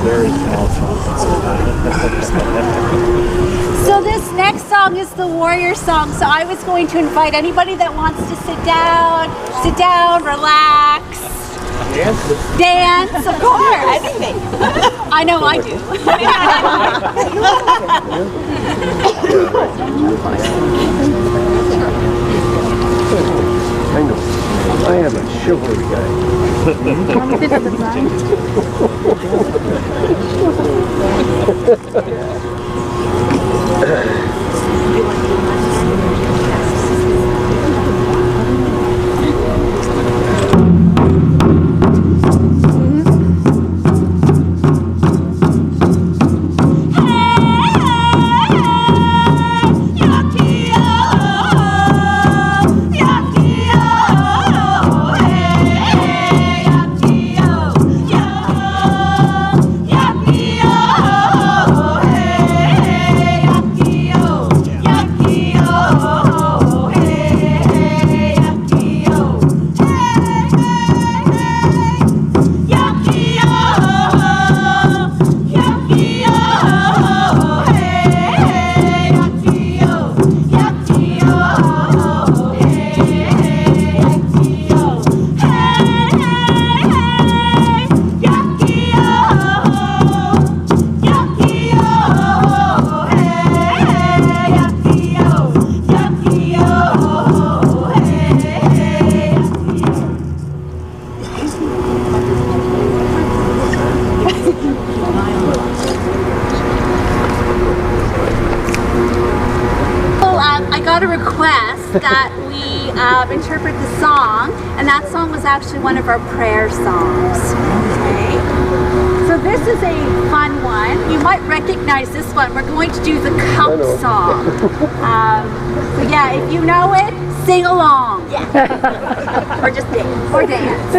very small trumpets. So this next song is the warrior song. So I was going to invite anybody that wants to sit down, relax, dance, of course. Anything. I know I do. I am a chivalry guy. That we interpret the song, and that song was actually one of our prayer songs. Okay. So this is a fun one. You might recognize this one. We're going to do the cup song. So yeah, if you know it, sing along. Yeah. Or just dance. Or dance.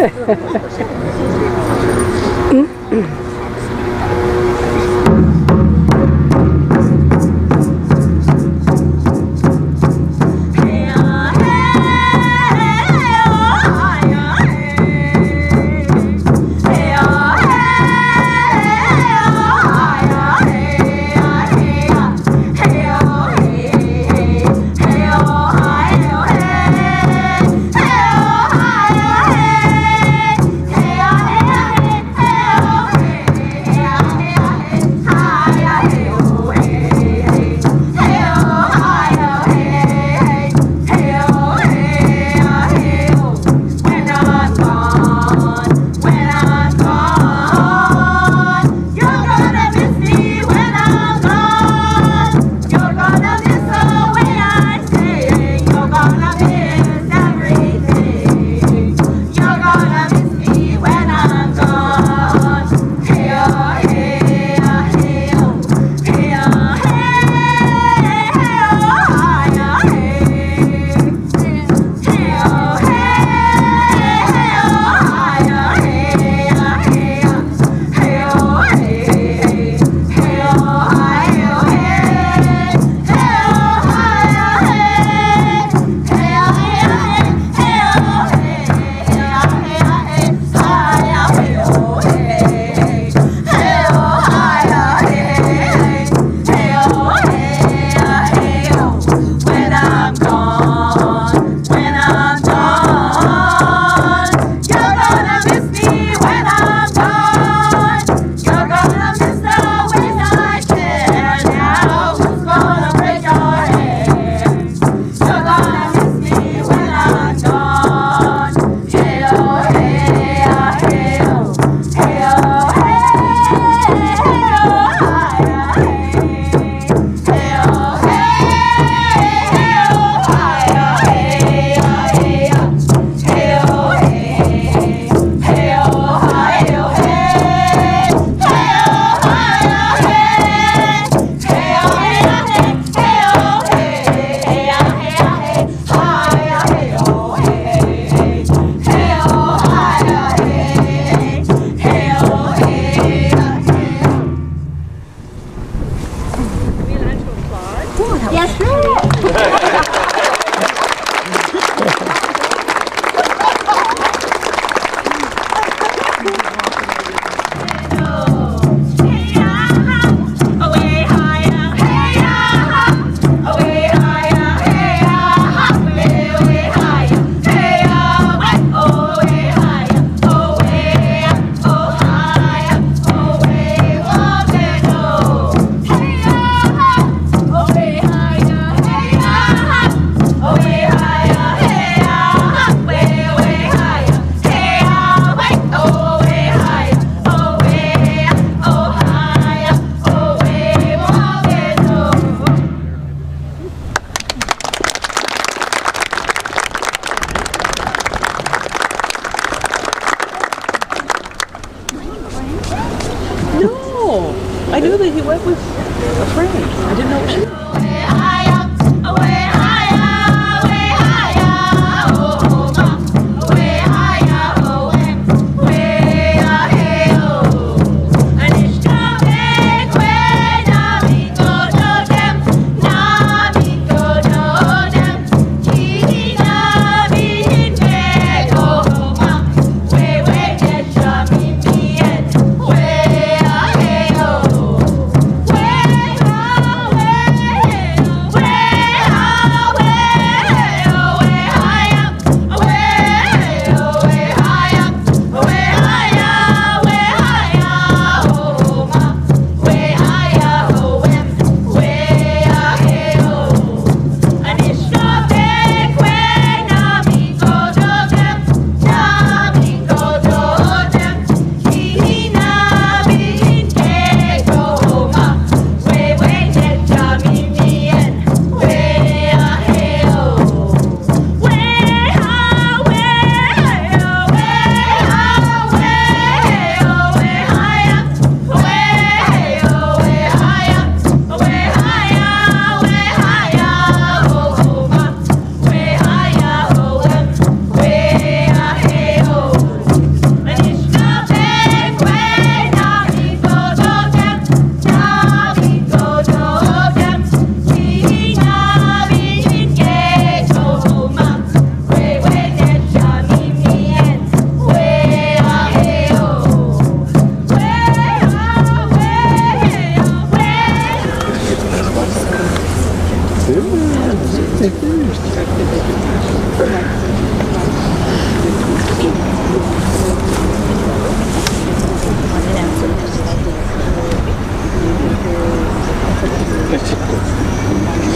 knew that he went with a friend. I didn't know she.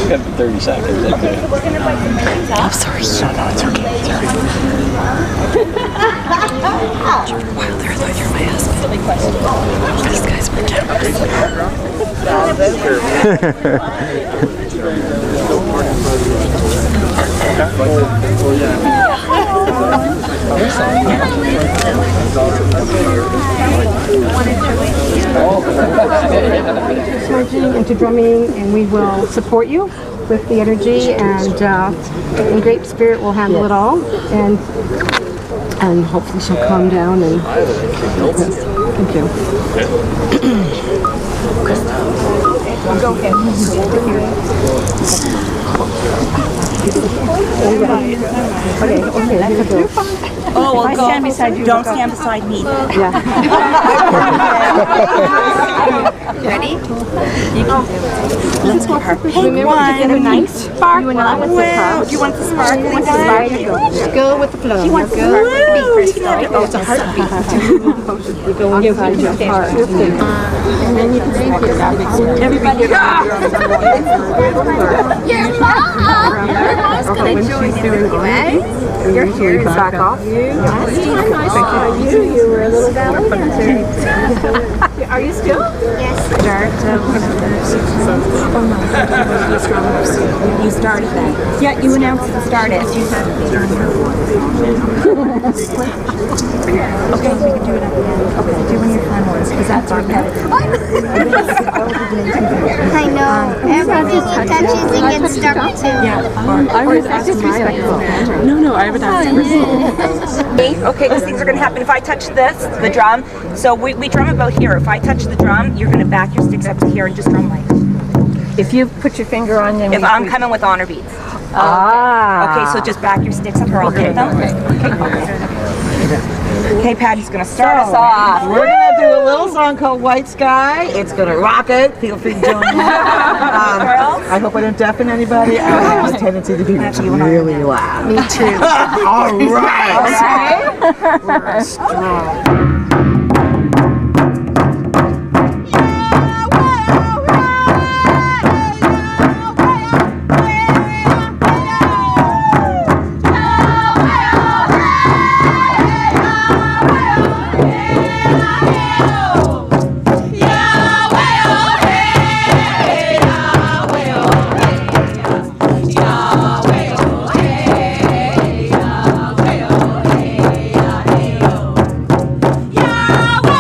Got 30 seconds. I'm sorry. No, it's okay. It's all right. Wow, there, I thought you were my husband. These guys were cameras. Charging into drumming, and we will support you with the energy, and in great spirit we'll handle it all, and hopefully she'll calm down. And thank you. Go ahead. Okay, that's a go. Oh, well, If I go. stand beside you, Don't go. stand beside me. Yeah. Ready? Let's go. Remember to get a nice sparkle. Wow. Do you want the sparkly one? Just go with the flow. She wants the Go. sparkly first. Oh, it's a heartbeat. You go inside your heart. And then you can speak it. Everybody. Your mom's gonna join in with you, eh? Your hair is back off. Last time I saw you were a little ballet dancer. Are you still? Yes. You started that. Yeah, you announced it started. Okay, we can do it at the end. Okay, do when your friend was, because that's our pet. I know. Everything he touches, it gets stuck to. I was disrespectful. No, I would ask her. Okay, because things are going to happen. If I touch this, the drum, so we drum about here. If I touch the drum, you're going to back your sticks up to here and just drum like. If you put your finger on them. If I'm coming with honor beats. Ah. Okay, so just back your sticks up here. I'll hit them. Okay, Patty's going to start us off. We're going to do a little song called White Sky. It's going to rock it. Feel free to join in. I hope I don't deafen anybody. I have a tendency to be really loud. Me too. All right. We're strong. Yeah.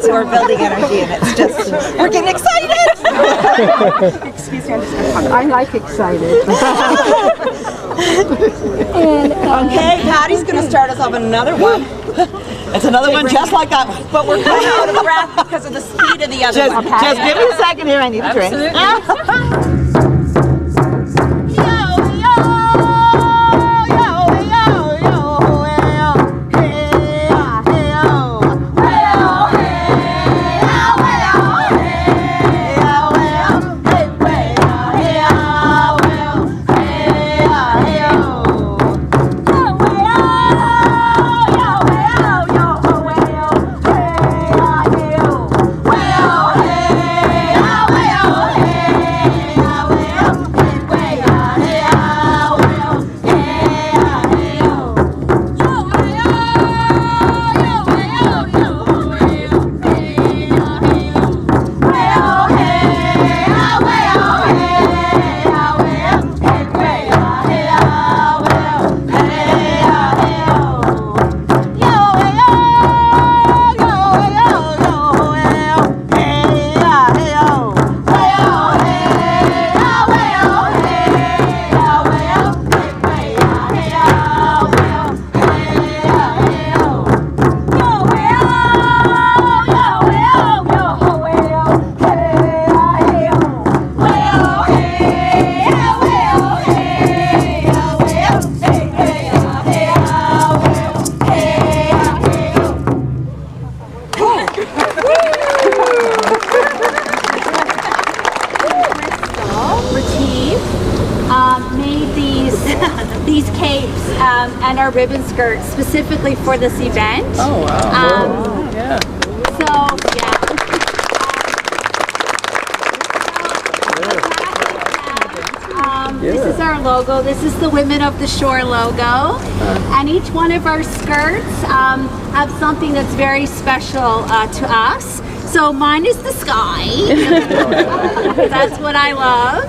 so we're building energy, and it's just, we're getting excited! Excuse me, I'm just going to talk. I like excited. Okay, Patty's going to start us off another one. It's another one just like that, but we're kind of out of breath because of the speed of the other one. Just give me a second here. I need a drink. These capes and our ribbon skirts specifically for this event. Oh, wow. Yeah. So, yeah. This is our logo. This is the Women of the Shore logo. And each one of our skirts have something that's very special to us. So mine is the sky. That's what I love.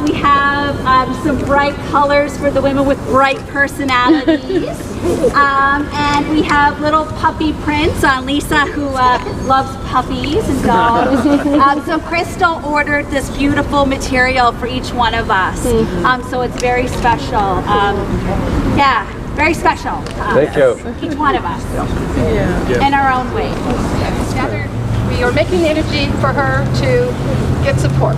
We have some bright colors for the women with bright personalities. And we have little puppy prints on Lisa, who loves puppies and dogs. So Crystal ordered this beautiful material for each one of us. So it's very special. Yeah, very special. Thank you. Each one of us. In our own way. We are making energy for her to get support.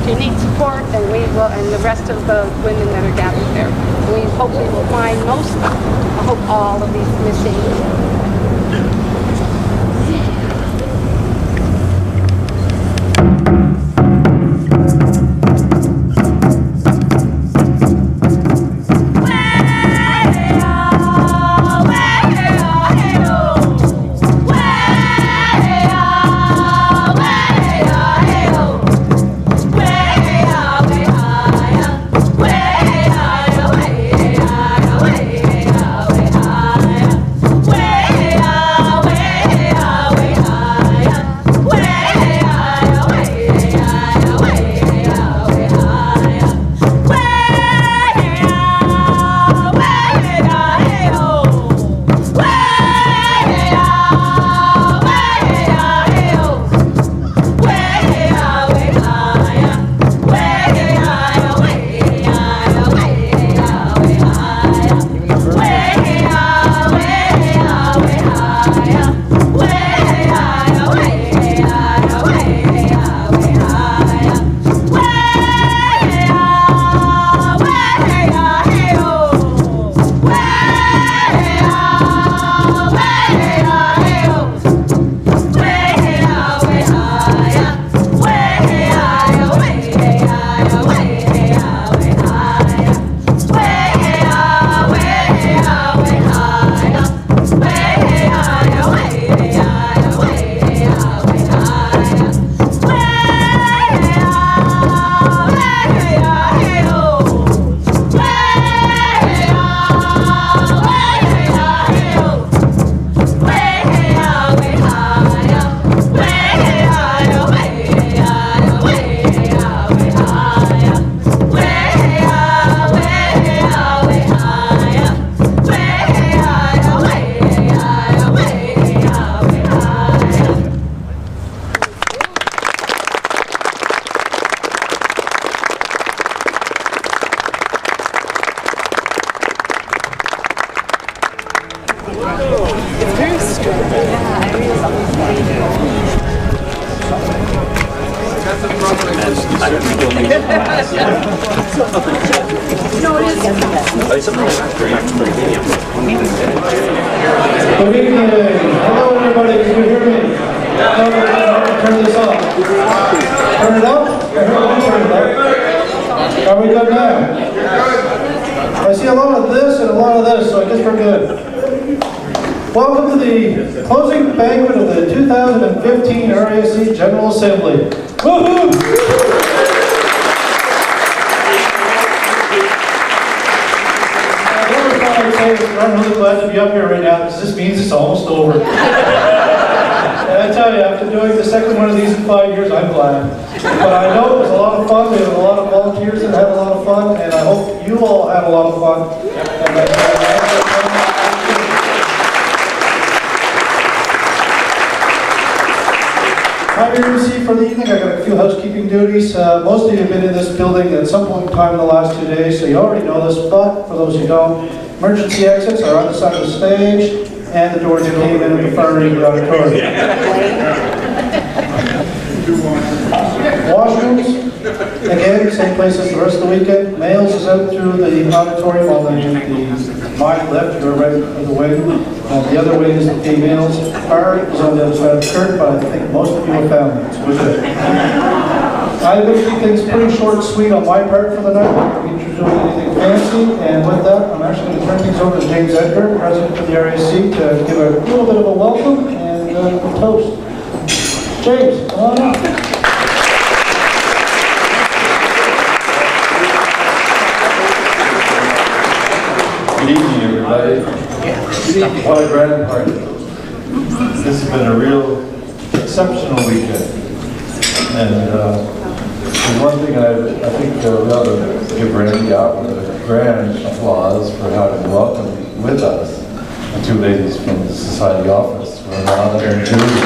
She needs support, and we will, and the rest of the women that are gathered there. We hope we will find most, I hope all of these missing. Way Good evening. Hello, everybody. Can you hear me? Turn this off. Turn it up? Turn it up. Are we good now? I see a lot of this and a lot of this, so I guess we're good. Welcome to the closing banquet of the 2015 RAC General Assembly. Woohoo! I'm really glad to be up here right now because this means it's almost over. And I tell you, after doing the second one of these in 5 years, I'm glad. But I know it was a lot of fun. We had a lot of volunteers that had a lot of fun, and I hope you all had a lot of fun. I'm here to see for the evening. I got a few housekeeping duties. Most of you have been in this building at some point in time in the last 2 days, so you already know this, but for those who don't, emergency exits are on the side of the stage, and the doors that came in at the far end of the auditorium. Washrooms, again, same place as the rest of the weekend. Males is out through the auditorium on my left, your right of the wing. The other wing is the females. Bar is on the other side of the curtain, but I think most of you have found it. So we're good. I'm going to keep things pretty short and sweet on my part for the night. I'm not doing anything fancy, and with that, I'm actually going to turn things over to James Edgar, President of the RAC, to give a little bit of a welcome and a toast. James, come on up. Good evening, everybody. What a grand party. This has been a real exceptional weekend. And there's one thing I think we ought to give Randy out with a grand applause for having welcomed with us the two ladies from the Society office, Renata and Julie.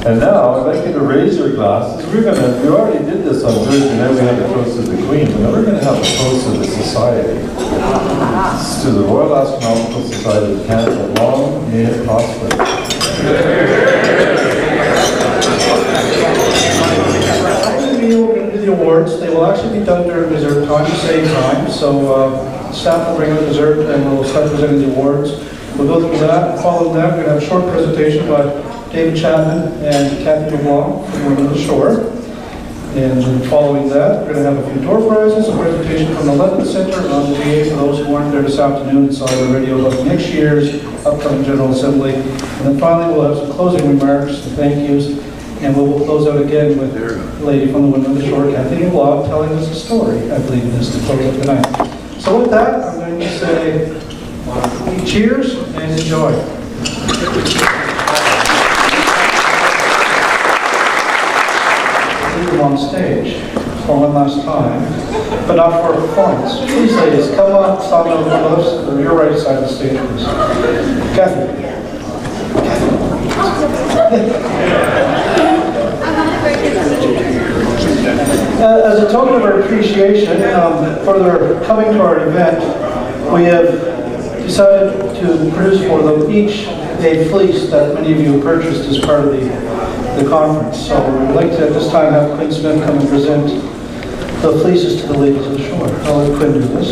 And now, I'd like you to raise your glasses. We already did this on Thursday night, we had a toast to the Queen, but now we're going to have a toast to the Society. It's to the Royal Astronomical Society of Canada. Long may it prosper. We're going to do the awards. They will actually be done during dessert time, same time. So staff will bring out dessert and we'll start presenting the awards. We'll go through that. Following that, we're going to have a short presentation by David Chapman and Kathy LeBlanc from Women of the Shore. And then following that, we're going to have a few door prizes, a presentation from the London Center on the day for those who weren't there this afternoon and saw the radio about next year's upcoming General Assembly. And then finally, we'll have some closing remarks and thank yous. And we will close out again with a lady from the Women of the Shore, Kathy LeBlanc, telling us a story, I believe it is, to close up the night. So with that, I'm going to say cheers and enjoy. On stage for one last time, but not for a performance. Please, ladies, come on, stand on the left or your right side of the stage, please. Kathy. As a token of our appreciation for their coming to our event, we have decided to produce for them each a fleece that many of you purchased as part of the conference. So we'd like to at this time have Quinn Smith come and present the fleeces to the ladies of the shore. I'll let Quinn do this.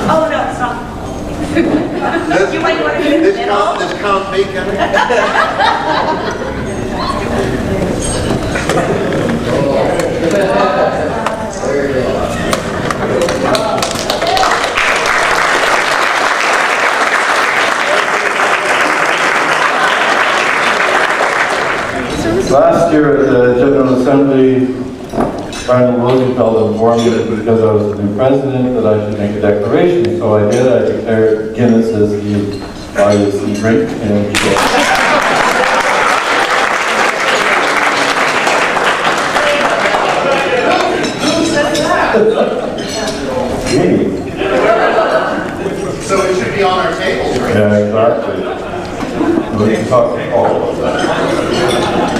Oh, no, stop. You might want to do This count me, Kevin? Last year at the General Assembly, President Roosevelt informed me that because I was the new president that I should make a declaration. So I did. I declared Guinness as the ISC drink. And So it should be on our tables, right? yeah, exactly. We can talk to Paul about that.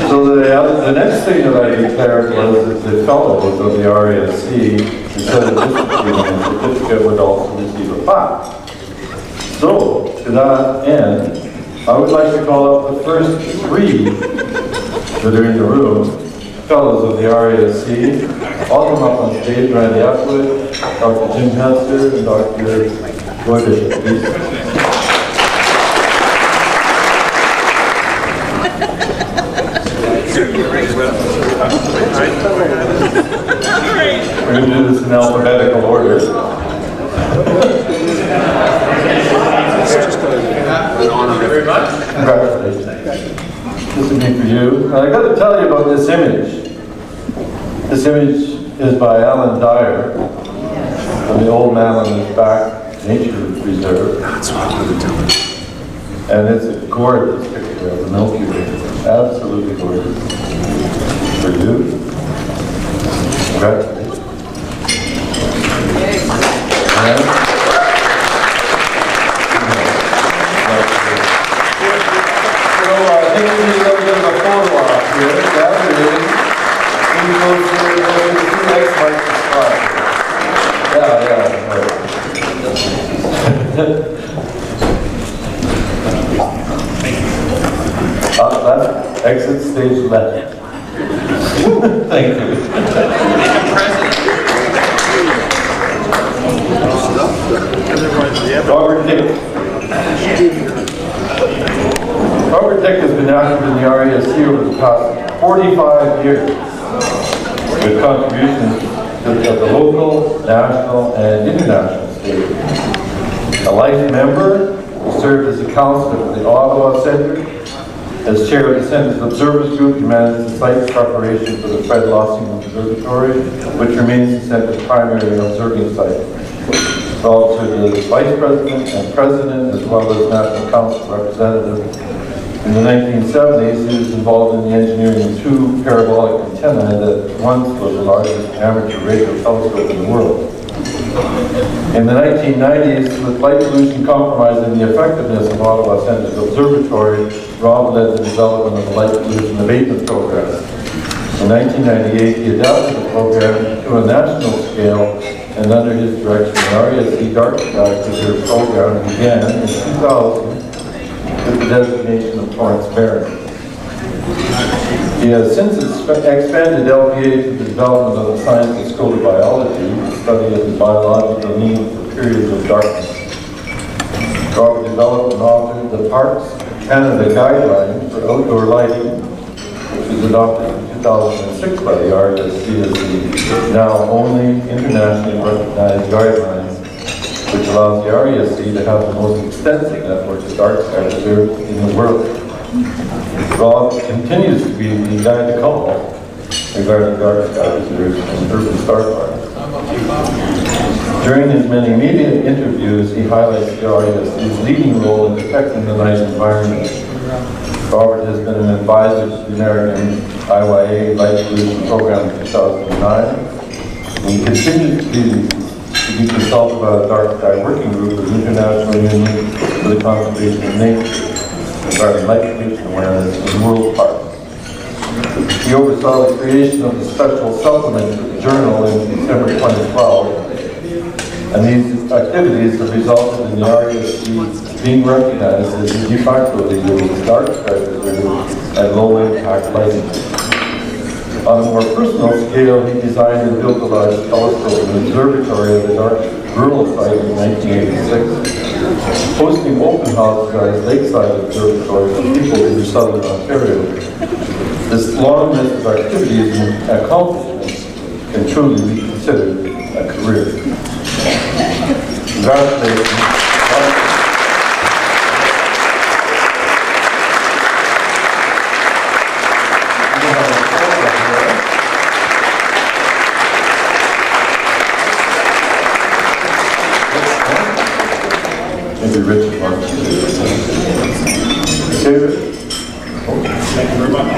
So the next thing that I declared was that the fellows of the RASC, instead of just receiving a certificate, would also receive a plaque. So, to that end, I would like to call up the first three that are in the room, fellows of the RASC. I'll come up on stage, Randy Atwood, Dr. Jim Hester, and Dr. Roy Bishop, please. We're going to do this in alphabetical order. Very much. Congratulations. This will be for you. Now, I got to tell you about this image. This image is by Alan Dyer from the Old Man on His Back Nature Reserve. And it's a gorgeous picture of the Milky Way. Absolutely gorgeous. For you. Congratulations. I think we need a little bit of a photo op here. Yeah, it is. We go to the next part to start. Yeah, that's exit stage left. Thank you. Robert Dick. Robert Dick has been active in the RASC over the past 45 years with contributions at the local, national, and international stage. A life member, he served as a counselor for the Ottawa Centre, as chair of the Centre's Observers Group, he managed the site preparation for the Fred Lossing Observatory, which remains the Centre's primary observing site. He's also the vice president and president, as well as national council representative. In the 1970s, he was involved in the engineering of two parabolic antennae that once was the largest amateur radio telescope in the world. In the 1990s, with light pollution compromising the effectiveness of Ottawa Centre's observatory, Rob led the development of the light pollution abatement program. In 1998, he adapted the program to a national scale, and under his direction, the RASC Dark Sky Preserve program began in 2000 with the designation of Torrance Barron. He has since expanded LPA to the development of the science of scotobiology, the study of the biological means for periods of darkness. Robert developed and authored the Parks Canada Guideline for Outdoor Lighting, which was adopted in 2006 by the RASC as the now only internationally recognized guidelines, which allows the RASC to have the most extensive network of dark sky reserves in the world. Rob continues to be the guy to call regarding dark sky reserves and urban star parks. During his many media interviews, he highlights the RASC's leading role in protecting the night environment. Robert has been an advisor to the American IYA Light Pollution Program in 2009. And he continues to be consulted by the Dark Sky Working Group of the International Union for the Conservation of Nature regarding light pollution awareness in world parks. He oversaw the creation of the special supplement to the journal in December 2012, and these activities have resulted in the RASC being recognized as the de facto leader in dark sky reserve and low impact lighting. On a more personal scale, he designed and built a large telescope and observatory at a dark rural site in 1986, hosting open houses at his lakeside observatory for people in southern Ontario. This long list of activities and accomplishments can truly be considered a career. Congratulations. Richard Mark. David? Thank you very much.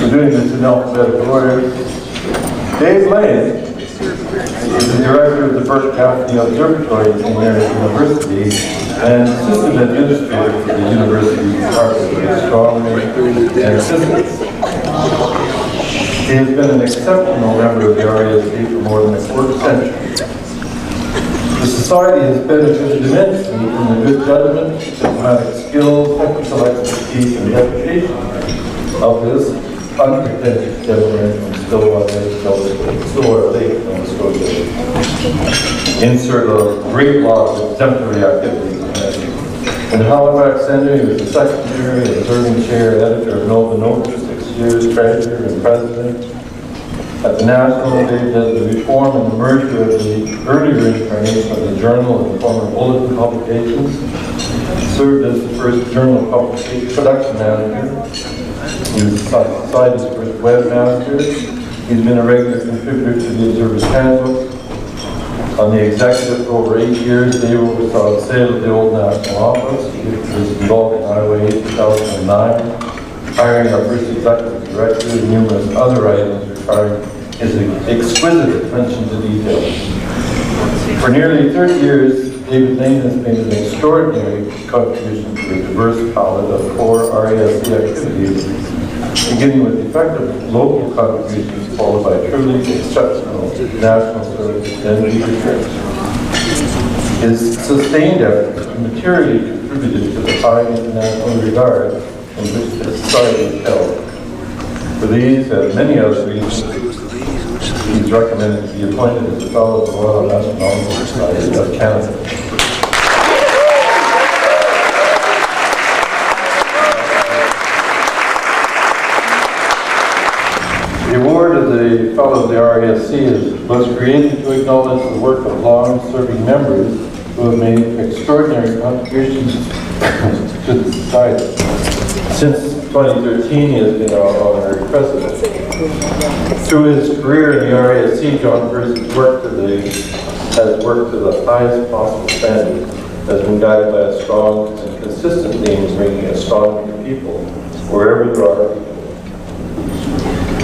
We're doing this in alphabetical order. Dave Lane is the director of the Rasc Ga Observatory at University and assistant administrator for the University Department of Astronomy and Physics. He has been an exceptional member of the RASC for more than a quarter century. The Society has benefited immensely from the good judgment, diplomatic skills, technical expertise, and dedication of this unpretentious gentleman from Stillwater Lake, Nova Scotia. Insert a great lot of exemplary activities. In Halifax Centre, he was the secretary, observing chair, editor of Nova Note for 6 years, treasurer and president. At the National, they led the reform and the merger of the earlier incarnation of the Journal and former Bulletin publications. Served as the first journal production manager. He was the Society's first webmaster. He's been a regular contributor to the Observer's Handbook. On the executive for over 8 years, Dave oversaw the sale of the old National Office, which was involved in Highway 2009, hiring our first executive director and numerous other items requiring his exquisite attention to detail. For nearly 30 years, David Lane has made an extraordinary contribution to a diverse palette of core RASC activities, beginning with effective local contributions followed by truly exceptional national service and leadership. His sustained efforts materially contributed to the high international regard in which the Society is held. For these and many other reasons, he is recommended to be appointed as a Fellow of the Royal Astronomical Society of Canada. The award of the Fellow of the RASC was created to acknowledge the work of long-serving members who have made extraordinary contributions to the Society. Since 2013, he has been our honorary president. Through his career in the RASC, John Percy has worked to the highest possible standard, has been guided by a strong and consistent aim of bringing astronomy to people, wherever there are people.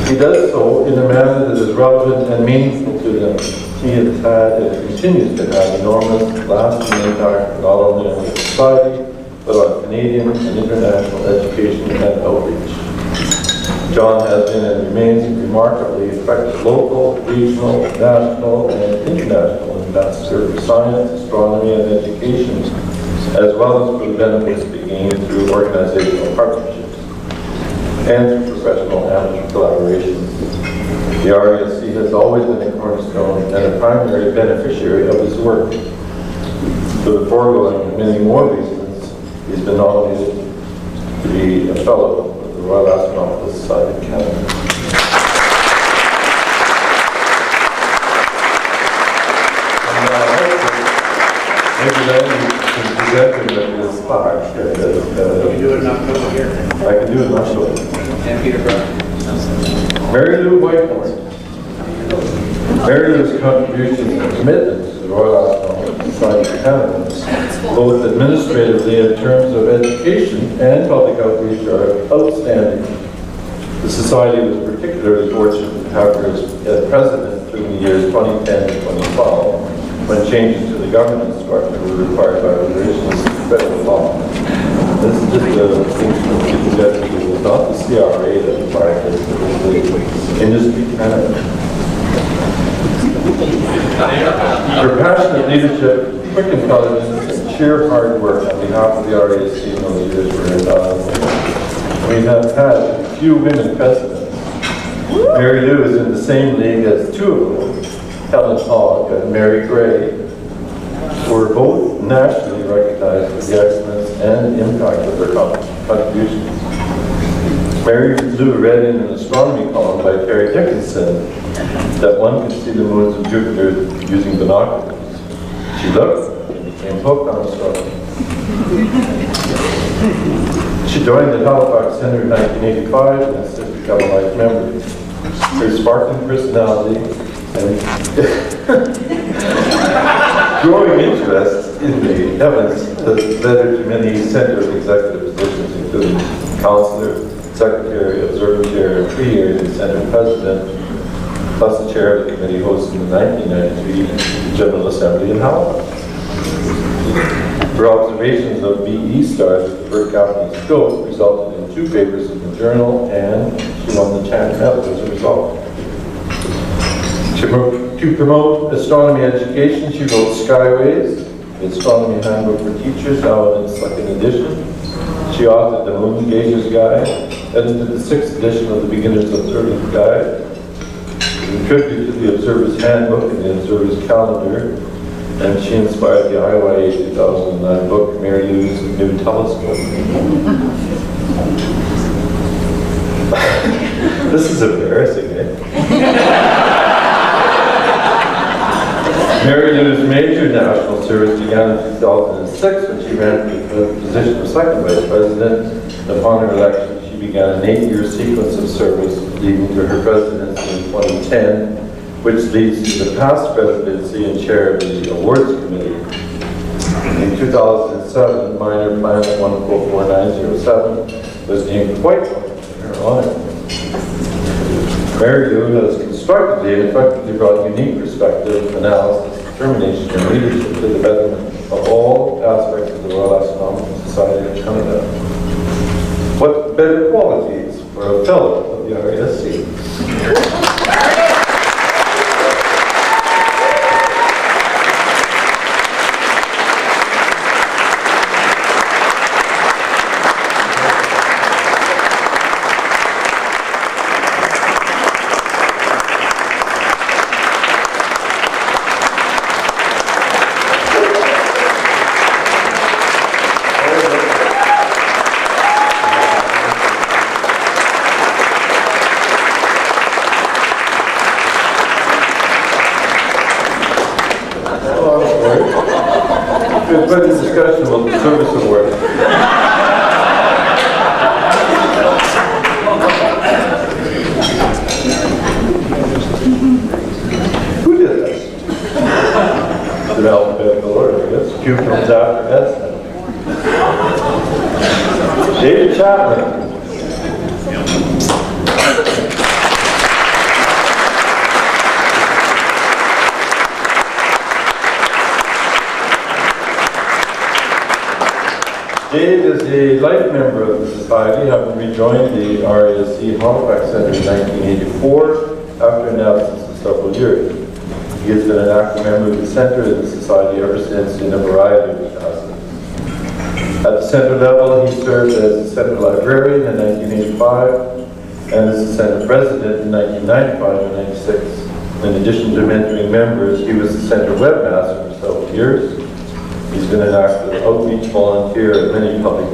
He does so in a manner that is relevant and meaningful to them. He has had and continues to have enormous, lasting impact not only on the society, but on Canadian and international education and outreach. John has been and remains a remarkably effective local, regional, national, and international ambassador for science, astronomy, and education, as well as for the benefits to be gained through organizational partnerships and through professional amateur collaboration. The RASC has always been a cornerstone and a primary beneficiary of his work. For the foregoing and many more reasons, he's been nominated to be a Fellow of the Royal Astronomical Society of Canada. Maybe then you can present him with his plaque. Can you do it in October here? I can do it in October. And Peterborough. Mary Lou Whitehorn. Mary Lou's contributions and commitment to the Royal Astronomical Society of Canada, both administratively in terms of education and public outreach, are outstanding. The Society was particularly fortunate to have her as president between the years 2010 and 2012, when changes to the governance structure were required by regulations of federal law. This is just a thing from the executive. It's not the CRA that required this, but the industry Canada. Her passionate leadership, quick intelligence, and sheer hard work on behalf of the RASC in those years were invaluable. We have had few women presidents. Mary Lou is in the same league as two of them, Helen Hogg and Mary Gray, who are both nationally recognized for the excellence and impact of their contributions. Mary Lou read in an astronomy column by Terry Dickinson that one could see the moons of Jupiter using binoculars. She looked and became hooked on astronomy. She joined the Halifax Center in 1985 and has since become a life member. Her sparkling personality and growing interest in the heavens has led her to many center executive positions, including counselor, secretary, observer chair, and 3 years as center president, plus the chair of the committee hosting the 1993 General Assembly in Halifax. Her observations of BE stars with the per capita scope resulted in 2 papers in the journal, and she won the Chan Medal as a result. To promote astronomy education, she wrote Skyways, the astronomy handbook for teachers, now in its 2nd edition. She authored the Moon Gazer's Guide, edited the 6th edition of the Beginner's Observer's Guide, contributed to the Observer's Handbook and the Observer's Calendar, and she inspired the IYA 2009 book, Mary Lou's New Telescope. This is embarrassing, eh? Mary Lou's major national service began in 2006 when she ran for the position of 2nd Vice President. Upon her election, she began an 8-year sequence of service leading to her presidency in 2010, which leads to the past presidency and chair of the Awards Committee. In 2007, minor plan 14907 was named White in her honor. Mary Lou has constructively and effectively brought unique perspective, analysis, determination, and leadership to the betterment of all aspects of the Royal Astronomical Society of Canada. What better qualities for a fellow of the RASC? Good discussion about the service award. Who did this? The alphabetical order, I guess. Q comes after S. David Chapman. Dave is a life member of the Society, having rejoined the RASC Halifax Center in 1984 after an absence of several years. He has been an active member of the Center and the Society ever since in a variety of capacities. At the Center level, he served as the Center Librarian in 1985 and as the Center President in 1995 and 96. In addition to mentoring members, he was the Center Webmaster for several years. He's been an active outreach volunteer at many public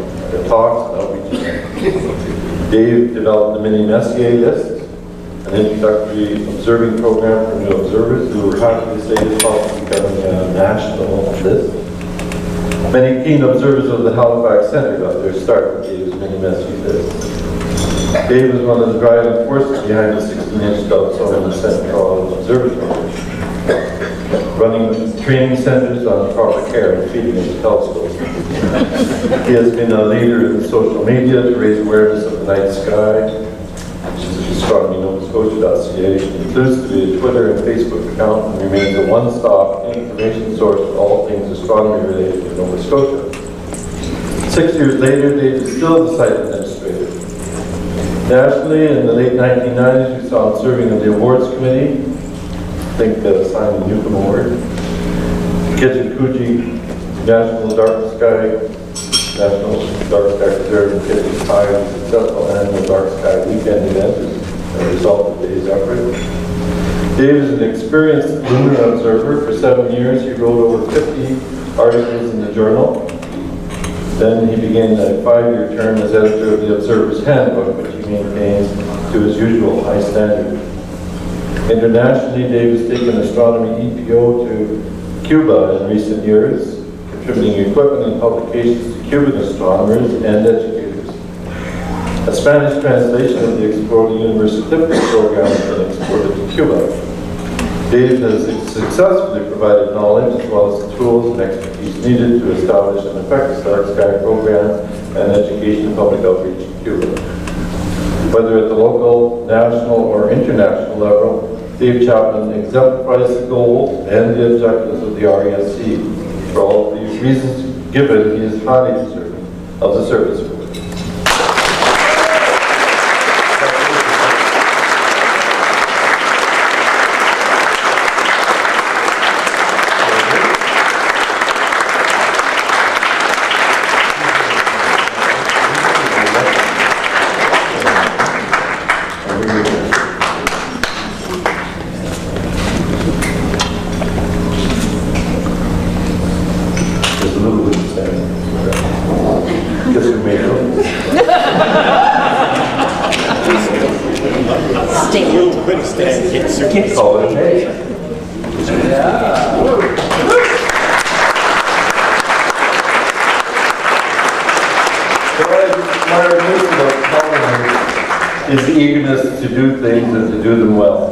talks and outreach events. Dave developed the Mini Messier list, an introductory observing program for new observers who were happy to say this helped becoming a national list. Many keen observers of the Halifax Center got their start with Dave's Mini Messier list. Dave was one of the driving forces behind the 16-inch telescope in the Central Observatory, running training centers on proper care and feeding of the telescope. He has been a leader in social media to raise awareness of the night sky, which is Astronomical.ca. He includes to be a Twitter and Facebook account and remains a one-stop information source for all things astronomy related to Nova Scotia. 6 years later, Dave is still the site administrator. Nationally, in the late 1990s, we saw him serving on the awards committee. I think Simon Newcomb Award, Kitchen Coogee National Dark Sky National Dark Sky Preserve and 55 successful annual Dark Sky Weekend event as a result of Dave's effort. Dave is an experienced lunar observer. For 7 years, he wrote over 50 articles in the journal. Then he began a 5-year term as editor of the Observer's Handbook, which he maintains to his usual high standard. Internationally, Dave has taken astronomy EPO to Cuba in recent years, contributing equipment and publications to Cuban astronomers and educators. A Spanish translation of the Explore the Universe certificate program has been exported to Cuba. Dave has successfully provided knowledge as well as the tools and expertise needed to establish an effective dark sky program and education and public outreach in Cuba. Whether at the local, national, or international level, Dave Chapman exemplifies the goals and the objectives of the RESC. For all of these reasons given, he is highly deserving of the service award. His eagerness to do things and to do them well.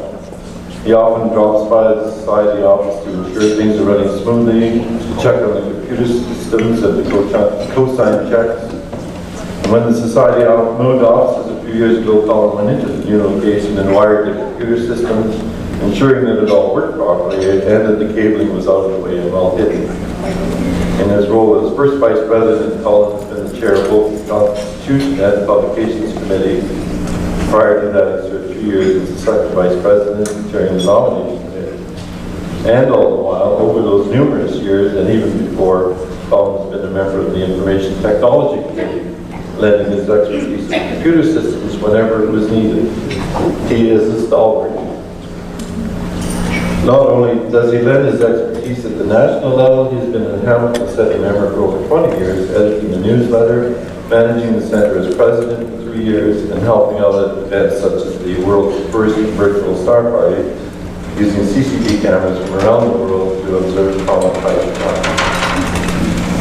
He often drops by the society office to ensure things are running smoothly, to check on the computer systems and to co-sign checks. And when the society moved offices a few years ago, Colin went into the new location and wired the computer systems, ensuring that it all worked properly and that the cabling was out of the way and well hidden. In his role as first vice president, Colin has been the chair of both the Constitution and Publications Committee. Prior to that, he served 2 years as the second vice president, chairing the nomination committee. And all the while, over those numerous years, and even before, Colin has been a member of the Information Technology Committee, lending his expertise to computer systems whenever it was needed. He is a stalwart. Not only does he lend his expertise at the national level, he's been a Hamilton Center member for over 20 years, editing the newsletter, managing the center as president for 3 years, and helping out at events such as the world's first virtual star party, using CCD cameras from around the world to observe comet type.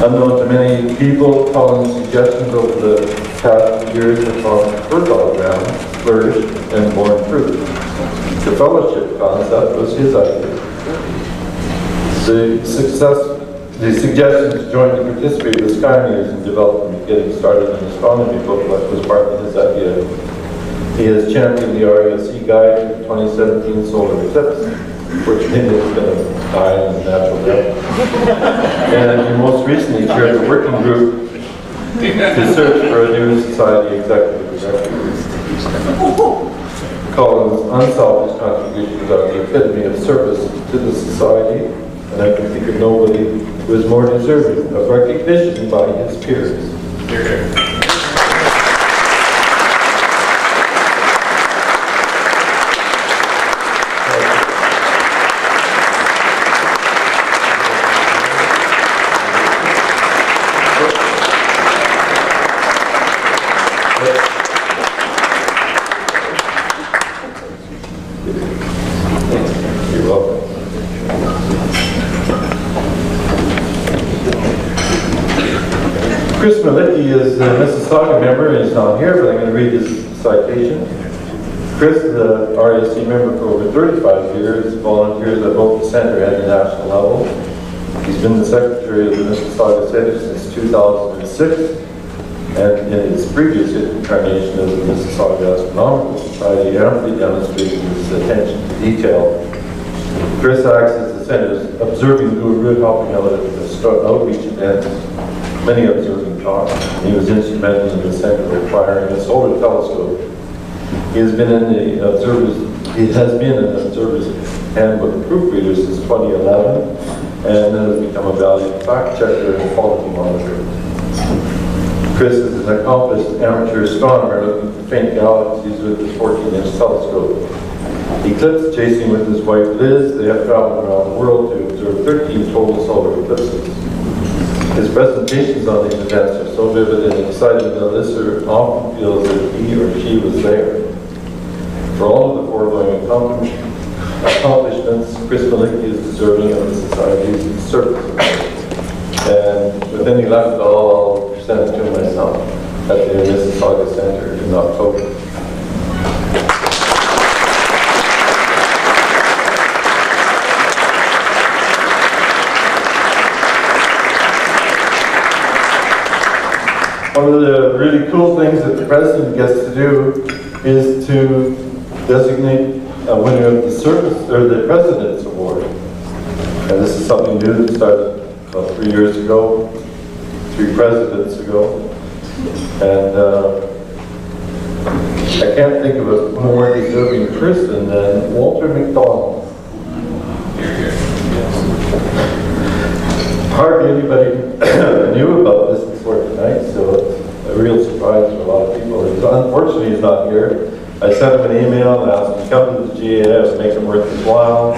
Unknown to many people, Colin's suggestions over the past few years have found fertile ground, flourished, and borne fruit. The fellowship concept was his idea. The suggestion to join to participate with Skyneers in developing Getting Started in Astronomy booklet was partly his idea. He has championed the RESC guide to 2017 solar eclipse, which is going to die in natural death. And he most recently chaired a working group to search for a new society executive director. Colin's unselfish contributions are the epitome of service to the society, and I can think of nobody who is more deserving of recognition by his peers. Chris Malicki is a Mississauga member and he's not here, but I'm going to read his citation. Chris is a RESC member for over 35 years, volunteers at both the center and the national level. He's been the secretary of the Mississauga Center since 2006, and in his previous incarnation as the Mississauga Astronomical Society, amply demonstrated his attention to detail. Chris acts as the center's observing guru, helping out at outreach events, many observing talks. He was instrumental in the center acquiring a solar telescope. He has been an observer's handbook proofreader since 2011 and has become a valued fact checker and quality monitor. Chris is an accomplished amateur astronomer looking for faint galaxies with his 14-inch telescope. Eclipse chasing with his wife Liz, they have traveled around the world to observe 13 total solar eclipses. His presentations on these events are so vivid and exciting that a listener often feels that he or she was there. For all of the foregoing accomplishments, Chris Malicki is deserving of the Society's service. And with any luck at all, I'll present it to myself at the Mississauga Centre in October. One of the really cool things that the President gets to do is to designate a winner of the service or the President's Award. And this is something new that started about 3 years ago, 3 presidents ago. And I can't think of a more deserving person than Walter McDonald. Hardly anybody knew about this before tonight, so it's a real surprise for a lot of people. Unfortunately, he's not here. I sent him an email and asked him to come to the GAF, make him worth his while.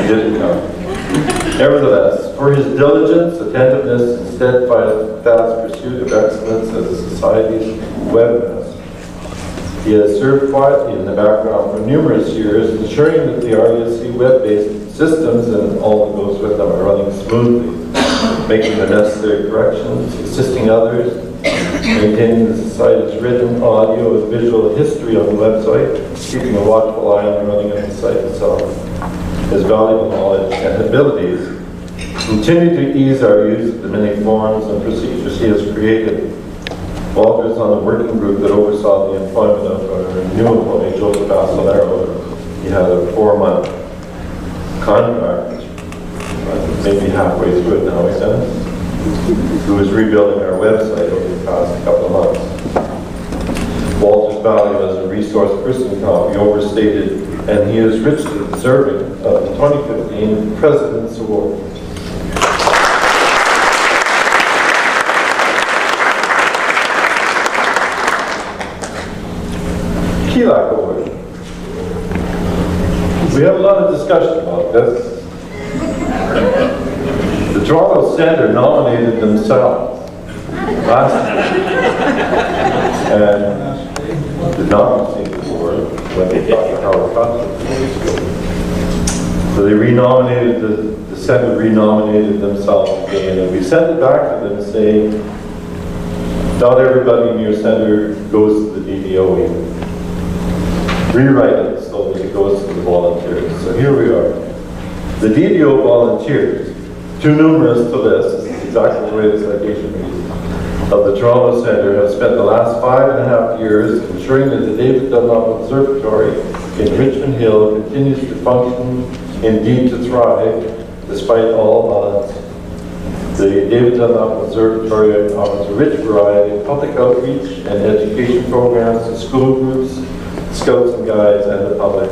He didn't come. Nevertheless, for his diligence, attentiveness, and steadfast pursuit of excellence as a Society's webmaster, he has served quietly in the background for numerous years, ensuring that the RUSC web-based systems and all that goes with them are running smoothly, making the necessary corrections, assisting others, maintaining the Society's written, audio, and visual history on the website, keeping a watchful eye on the running of the site itself. His valuable knowledge and abilities continue to ease our use of the many forms and procedures he has created. Walter is on the working group that oversaw the employment of our new employee, Joseph Basilero. He had a 4-month contract, maybe halfway through it now, he said, who was rebuilding our website over the past couple of months. Walter's value as a resource person cannot be overstated, and he is richly deserving of the 2015 President's Award. KELAC Award. We have a lot of discussion about this. The Toronto Centre nominated themselves last year and did not receive the award when they got the Halifax. So they renominated, the Centre renominated themselves again, and we sent it back to them saying, not everybody in your Centre goes to the DDO. Rewrite it so that it goes to the volunteers. So here we are. The DDO volunteers, too numerous to list, this is exactly the way the citation reads, of the Toronto Centre have spent the last 5.5 years ensuring that the David Dunlop Observatory in Richmond Hill continues to function, indeed to thrive, despite all odds. The David Dunlop Observatory offers a rich variety of public outreach and education programs to school groups, scouts and guides, and the public.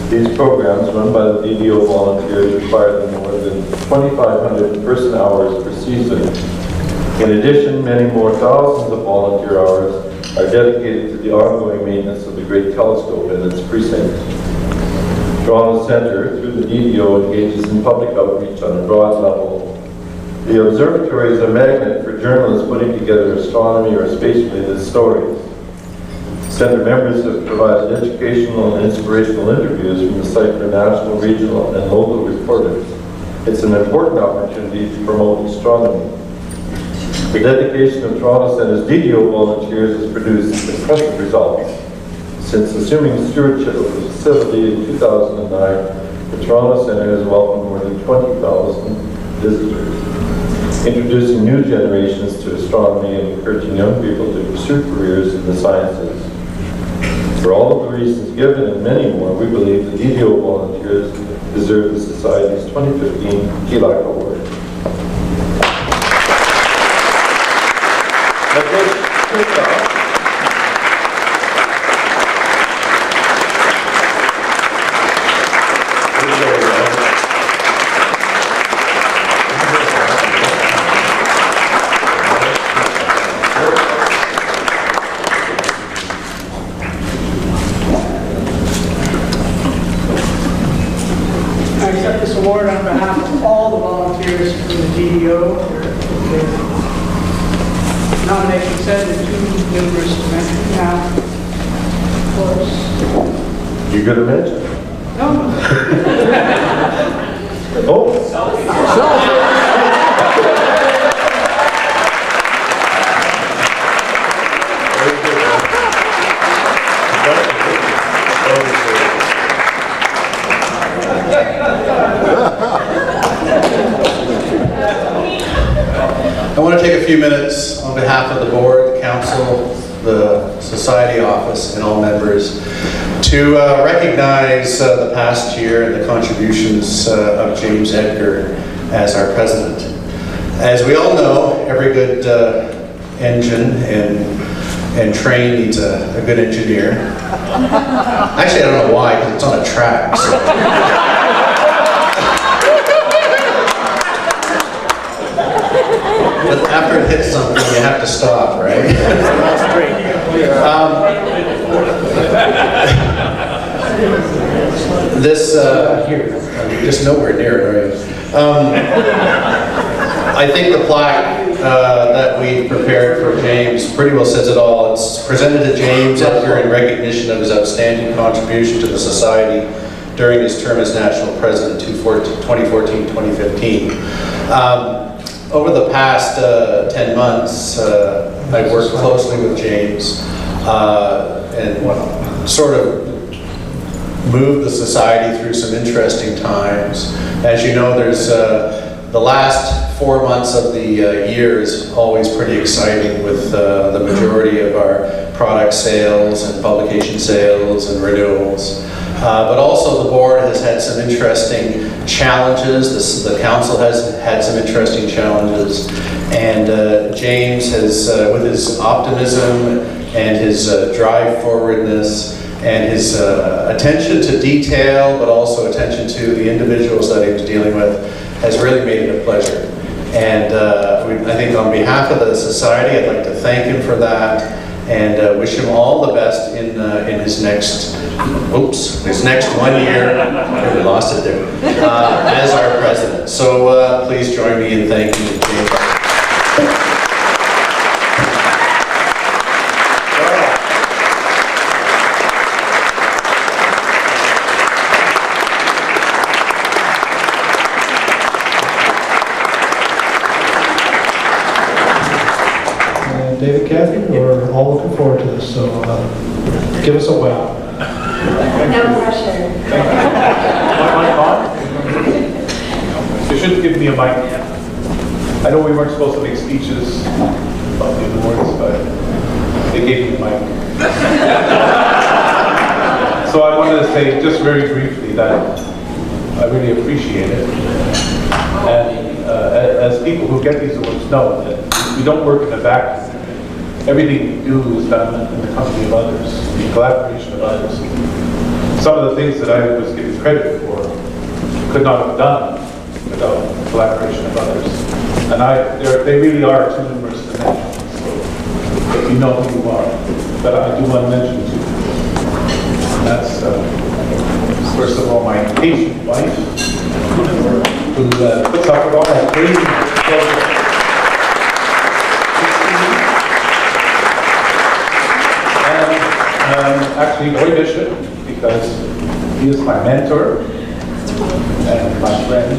These programs, run by the DDO volunteers, require more than 2,500 person hours per season. In addition, many more thousands of volunteer hours are dedicated to the ongoing maintenance of the Great Telescope and its precinct. Toronto Centre, through the DDO, engages in public outreach on a broad level. The observatory is a magnet for journalists putting together astronomy or space-related stories. Centre members have provided educational and inspirational interviews from the site for national, regional, and local reporters. It's an important opportunity to promote astronomy. The dedication of Toronto Centre's DDO volunteers has produced impressive results. Since assuming stewardship of the facility in 2009, the Toronto Centre has welcomed more than 20,000 visitors, introducing new generations to astronomy and encouraging young people to pursue careers in the sciences. For all of the reasons given and many more, we believe the DDO volunteers deserve the Society's 2015 KELAC Award. volunteers from the GDO. Their nomination said they're too numerous to mention now. Of course. You gonna mention? No. Oh. I want to take a few minutes on behalf of the board, the council, the society office, and all members to recognize the past year and the contributions of James Edgar as our president. As we all know, every good engine and train needs a good engineer. Actually, I don't know why, because it's on a track. So. But after it hits something, you have to stop, right? Here, just nowhere near it, right? I think the plaque that we prepared for James pretty well says it all. It's presented to James Edgar in recognition of his outstanding contribution to the society during his term as national president, 2014-2015. Over the past 10 months, I've worked closely with James and sort of moved the society through some interesting times. As you know, there's the last 4 months of the year is always pretty exciting with the majority of our product sales and publication sales and renewals. But also the board has had some interesting challenges. The council has had some interesting challenges. And James has, with his optimism and his drive forwardness and his attention to detail, but also attention to the individuals that he was dealing with, has really made it a pleasure. And I think on behalf of the society, I'd like to thank him for that and wish him all the best in his next 1 year. We lost it there. As our president. So please join me in thanking James. David, Kathy, we're all looking forward to this, so give us a wow. No pressure. You shouldn't give me a mic. I know we weren't supposed to make speeches about the awards, but they gave me a mic. So I wanted to say just very briefly that I really appreciate it. And as people who get these awards know, that we don't work in a vacuum. Everything we do is done in the company of others, in collaboration of others. Some of the things that I was given credit for could not have done without the collaboration of others. And they really are too numerous to mention. So if you know who you are. But I do want to mention two. And that's, first of all, my patient wife, who puts up with all that crazy stuff. Actually, Roy Bishop, because he is my mentor and my friend,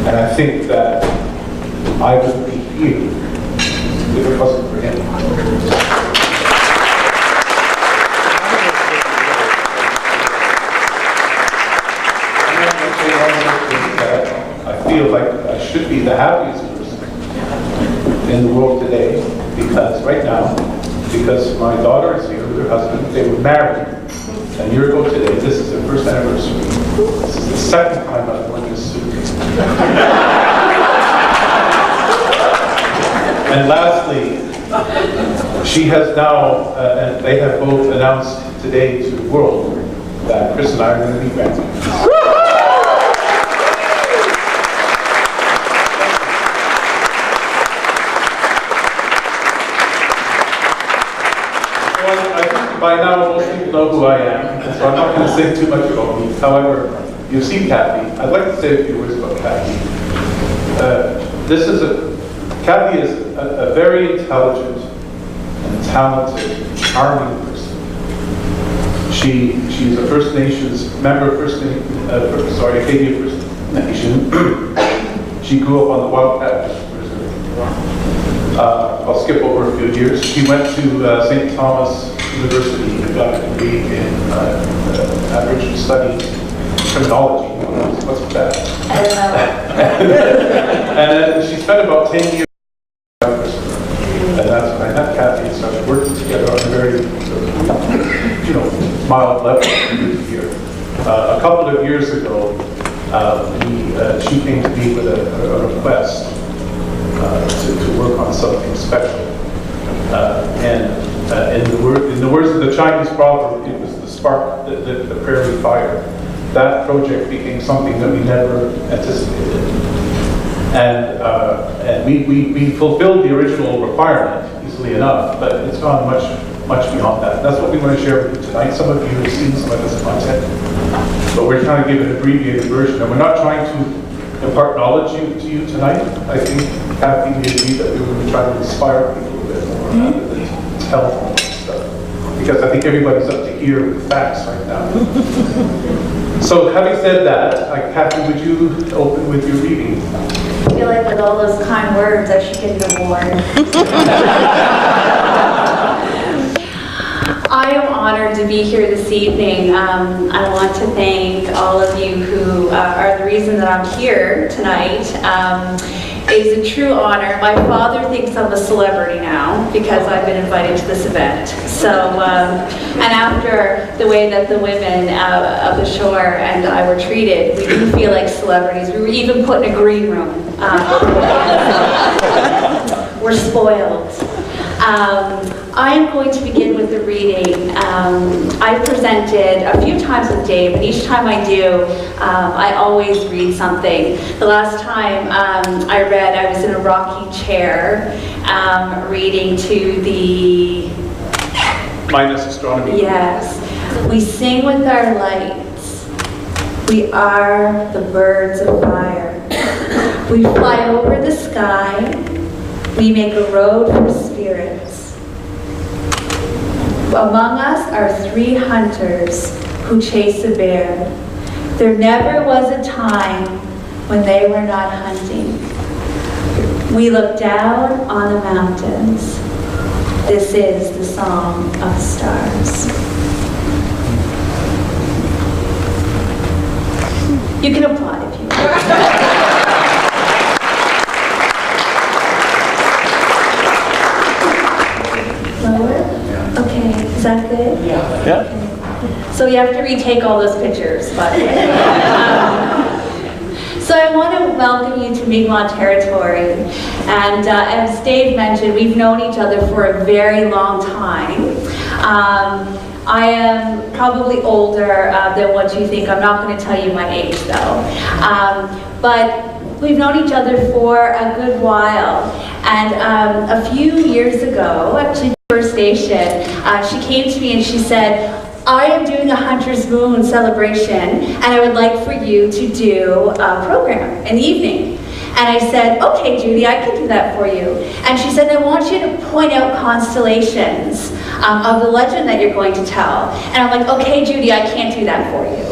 and I think that I would be here if it wasn't for him. I feel like I should be the happiest person in the world today, because right now, because my daughter is here with her husband. They were married a year ago today. This is their first anniversary. This is the second time I've worn this suit. And lastly, she has now, and they have both announced today to the world that Chris and I are going to be grandparents. By now, most people know who I am, so I'm not going to say too much about me. However, you've seen Kathy. I'd like to say a few words about Kathy. Kathy is a very intelligent and talented, charming person. She's a First Nations member of Acadia First Nation. She grew up on the Wildcat Reserve. I'll skip over a few years. She went to St. Thomas University and got a degree in Aboriginal Studies, criminology. What's that? I don't know. And then she spent about 10 years. And that's when I met Kathy and started working together on a very, mild level here. A couple of years ago, she came to me with a request to work on something special. In the words of the Chinese proverb, it was the spark that lit the prairie fire. That project became something that we never anticipated. And we fulfilled the original requirement easily enough, but it's gone much beyond that. That's what we want to share with you tonight. Some of you have seen some of this content, but we're trying to give an abbreviated version, and we're not trying to impart knowledge to you tonight. I think Kathy may agree that we were trying to inspire people a bit more rather than tell them stuff, because I think everybody's up to here with facts right now. So having said that, Kathy, would you open with your reading? I feel like with all those kind words, I should get an award. I am honored to be here this evening. I want to thank all of you who are the reason that I'm here tonight. It is a true honor. My father thinks I'm a celebrity now because I've been invited to this event. So, and after the way that the women of the shore and I were treated, we do feel like celebrities. We were even put in a green room. We're spoiled. I am going to begin with the reading. I presented a few times with Dave, and each time I do, I always read something. The last time I read, I was in a rocking chair reading to the... Minus Astronomical. Yes. We sing with our lights. We are the birds of fire. We fly over the sky. We make a road for spirits. Among us are 3 hunters who chase a bear. There never was a time when they were not hunting. We look down on the mountains. This is the song of the stars. You can applaud if you want. Okay, is that good? Yeah. Okay. So you have to retake all those pictures, by the way. So I want to welcome you to Mi'kmaq territory. And as Dave mentioned, we've known each other for a very long time. I am probably older than what you think. I'm not going to tell you my age though. But we've known each other for a good while. And a few years ago, actually, First Station, she came to me and she said, I am doing a Hunter's Moon celebration and I would like for you to do a program in the evening. And I said, okay, Judy, I can do that for you. And she said, I want you to point out constellations of the legend that you're going to tell. And I'm like, okay, Judy, I can't do that for you.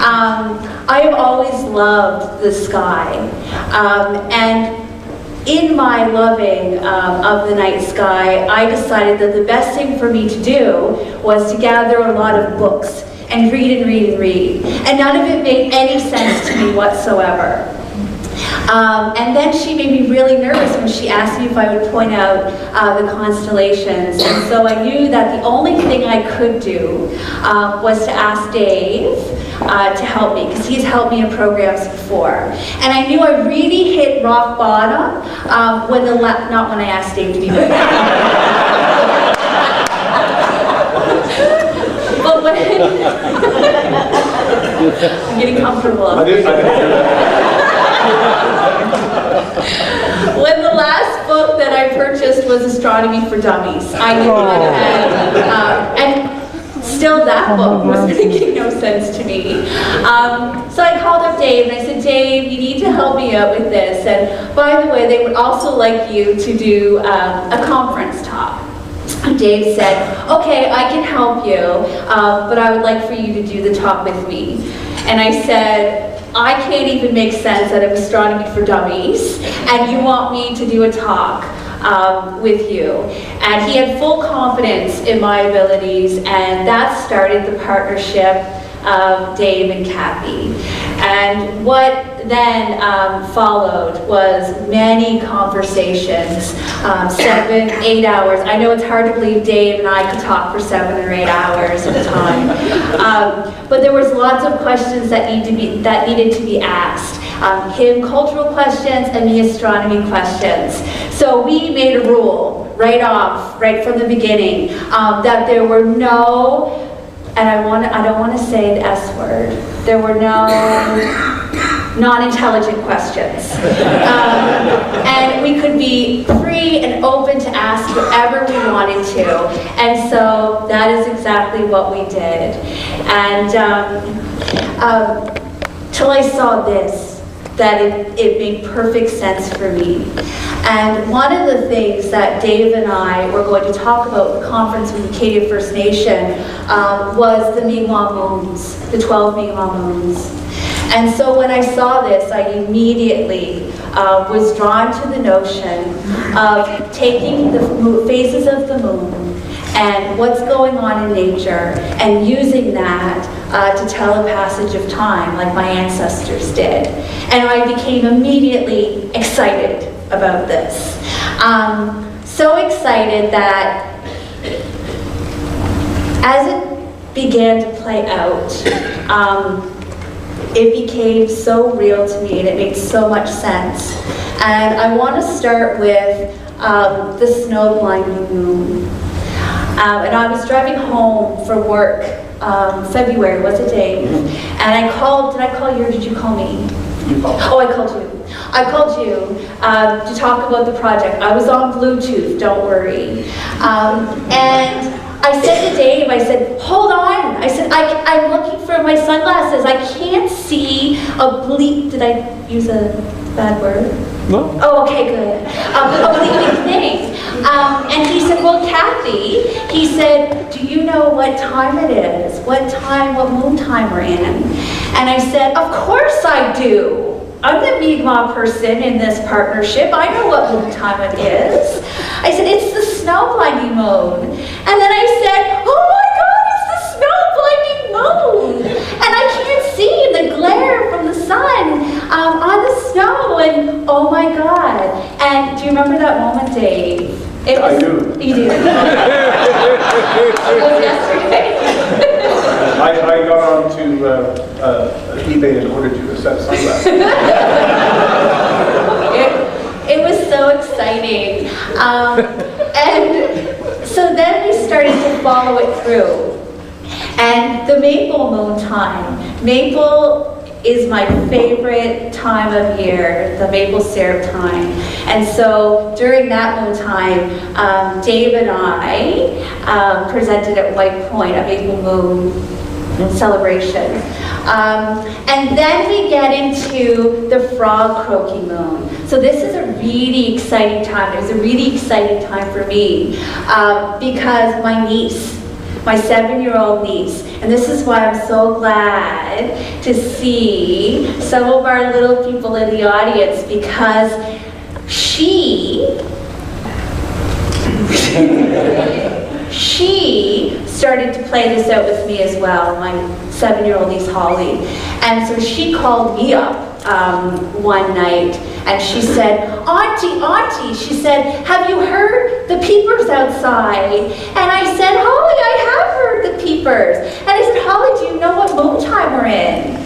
I have always loved the sky. And in my loving of the night sky, I decided that the best thing for me to do was to gather a lot of books and read and read and read. And none of it made any sense to me whatsoever. And then she made me really nervous when she asked me if I would point out the constellations. And so I knew that the only thing I could do was to ask Dave to help me, because he's helped me in programs before. And I knew I really hit rock bottom when not when I asked Dave to be with me. But when I'm getting comfortable. When the last book that I purchased was Astronomy for Dummies, I knew it. And Still, that book was making no sense to me. So I called up Dave and I said, Dave, you need to help me out with this. And by the way, they would also like you to do a conference talk. Dave said, okay, I can help you, but I would like for you to do the talk with me. And I said, I can't even make sense out of astronomy for dummies, and you want me to do a talk with you. And he had full confidence in my abilities, and that started the partnership of Dave and Kathy. And what then followed was many conversations, 7, 8 hours. I know it's hard to believe Dave and I could talk for 7 or 8 hours at a time. But there was lots of questions that needed to be asked. Him cultural questions and me astronomy questions. So we made a rule right from the beginning, that there were no, and I don't want to say the S word, there were no non-intelligent questions. And we could be free and open to ask whatever we wanted to. And so that is exactly what we did. And till I saw this, that it made perfect sense for me. And one of the things that Dave and I were going to talk about at the conference with the Acadia First Nation was the Mi'kmaq moons, the 12 Mi'kmaq moons. And so when I saw this, I immediately was drawn to the notion of taking the phases of the moon and what's going on in nature and using that to tell a passage of time like my ancestors did. And I became immediately excited about this. So excited that as it began to play out, it became so real to me and it made so much sense. And I want to start with the snow blinding moon. And I was driving home from work, February, was it, Dave? And I called, did I call you or did you call me? You called. Oh, I called you. I called you to talk about the project. I was on Bluetooth, don't worry. And I said to Dave, I said, hold on. I said, I'm looking for my sunglasses. I can't see a bleep. Did I use a bad word? No. Oh, okay, good. A bleeping thing. And he said, well, Kathy, he said, do you know what time it is? What moon time we're in? And I said, of course I do. I'm the Mi'kmaq person in this partnership. I know what moon time it is. I said, it's the snow blinding moon. And then I said, oh my God, it's the snow blinding moon. And I can't see the glare from the sun on the snow. And oh my God. And do you remember that moment, Dave? I do. You do. It was yesterday. I got on to eBay and ordered you a set of sunglasses. It was so exciting. And so then we started to follow it through. And the maple moon time. Maple is my favorite time of year, the maple syrup time. And so during that moon time, Dave and I presented at White Point a maple moon celebration. And then we get into the frog croaking moon. So this is a really exciting time. It was a really exciting time for me because my niece, my 7-year-old niece, and this is why I'm so glad to see some of our little people in the audience, because she started to play this out with me as well, my 7-year-old niece Holly. And so she called me up one night and she said, Auntie, she said, have you heard the peepers outside? And I said, Holly, I have heard the peepers. And I said, Holly, do you know what moon time we're in?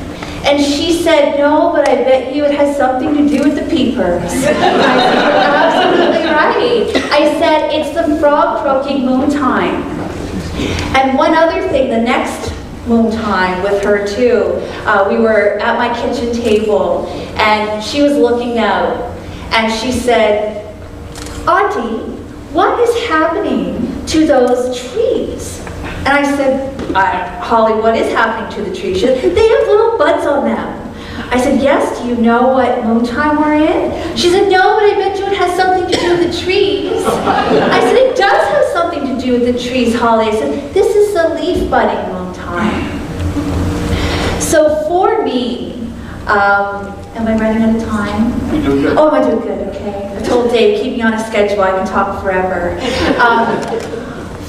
And she said, no, but I bet you it has something to do with the peepers. I said, you're absolutely right. I said, it's the frog croaking moon time. And one other thing, the next moon time with her too, we were at my kitchen table and she was looking out and she said, Auntie, what is happening to those trees? And I said, Holly, what is happening to the trees? She said, they have little buds on them. I said, yes, do you know what moon time we're in? She said, no, but I bet you it has something to do with the trees. I said, it does have something to do with the trees, Holly. I said, this is the leaf budding moon time. So for me, am I running out of time? You're doing good. Oh, am I doing good? Okay. I told Dave, keep me on a schedule. I can talk forever.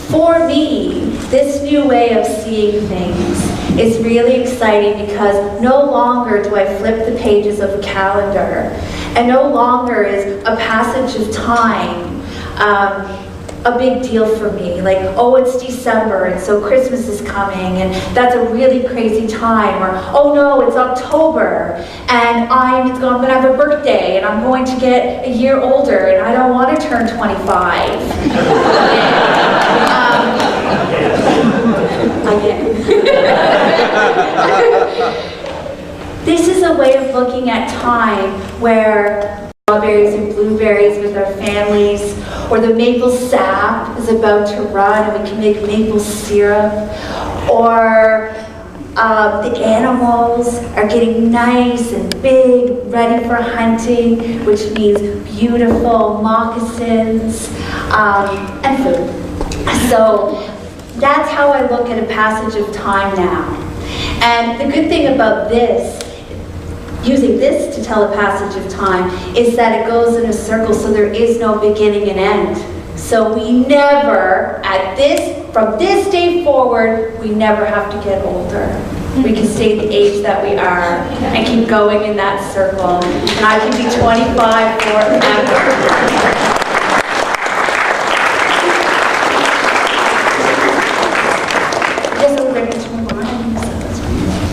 For me, this new way of seeing things is really exciting because no longer do I flip the pages of a calendar, and no longer is a passage of time a big deal for me. Like, oh, it's December, and so Christmas is coming, and that's a really crazy time. Or, oh no, it's October, and I'm going to have a birthday, and I'm going to get a year older, and I don't want to turn 25. This is a way of looking at time where strawberries and blueberries with our families, or the maple sap is about to run and we can make maple syrup, or the animals are getting nice and big, ready for hunting, which means beautiful moccasins and food. So that's how I look at a passage of time now. And the good thing about this, using this to tell a passage of time, is that it goes in a circle, so there is no beginning and end. So we never, from this day forward, we never have to get older. We can stay the age that we are and keep going in that circle. And I can be 25 forever.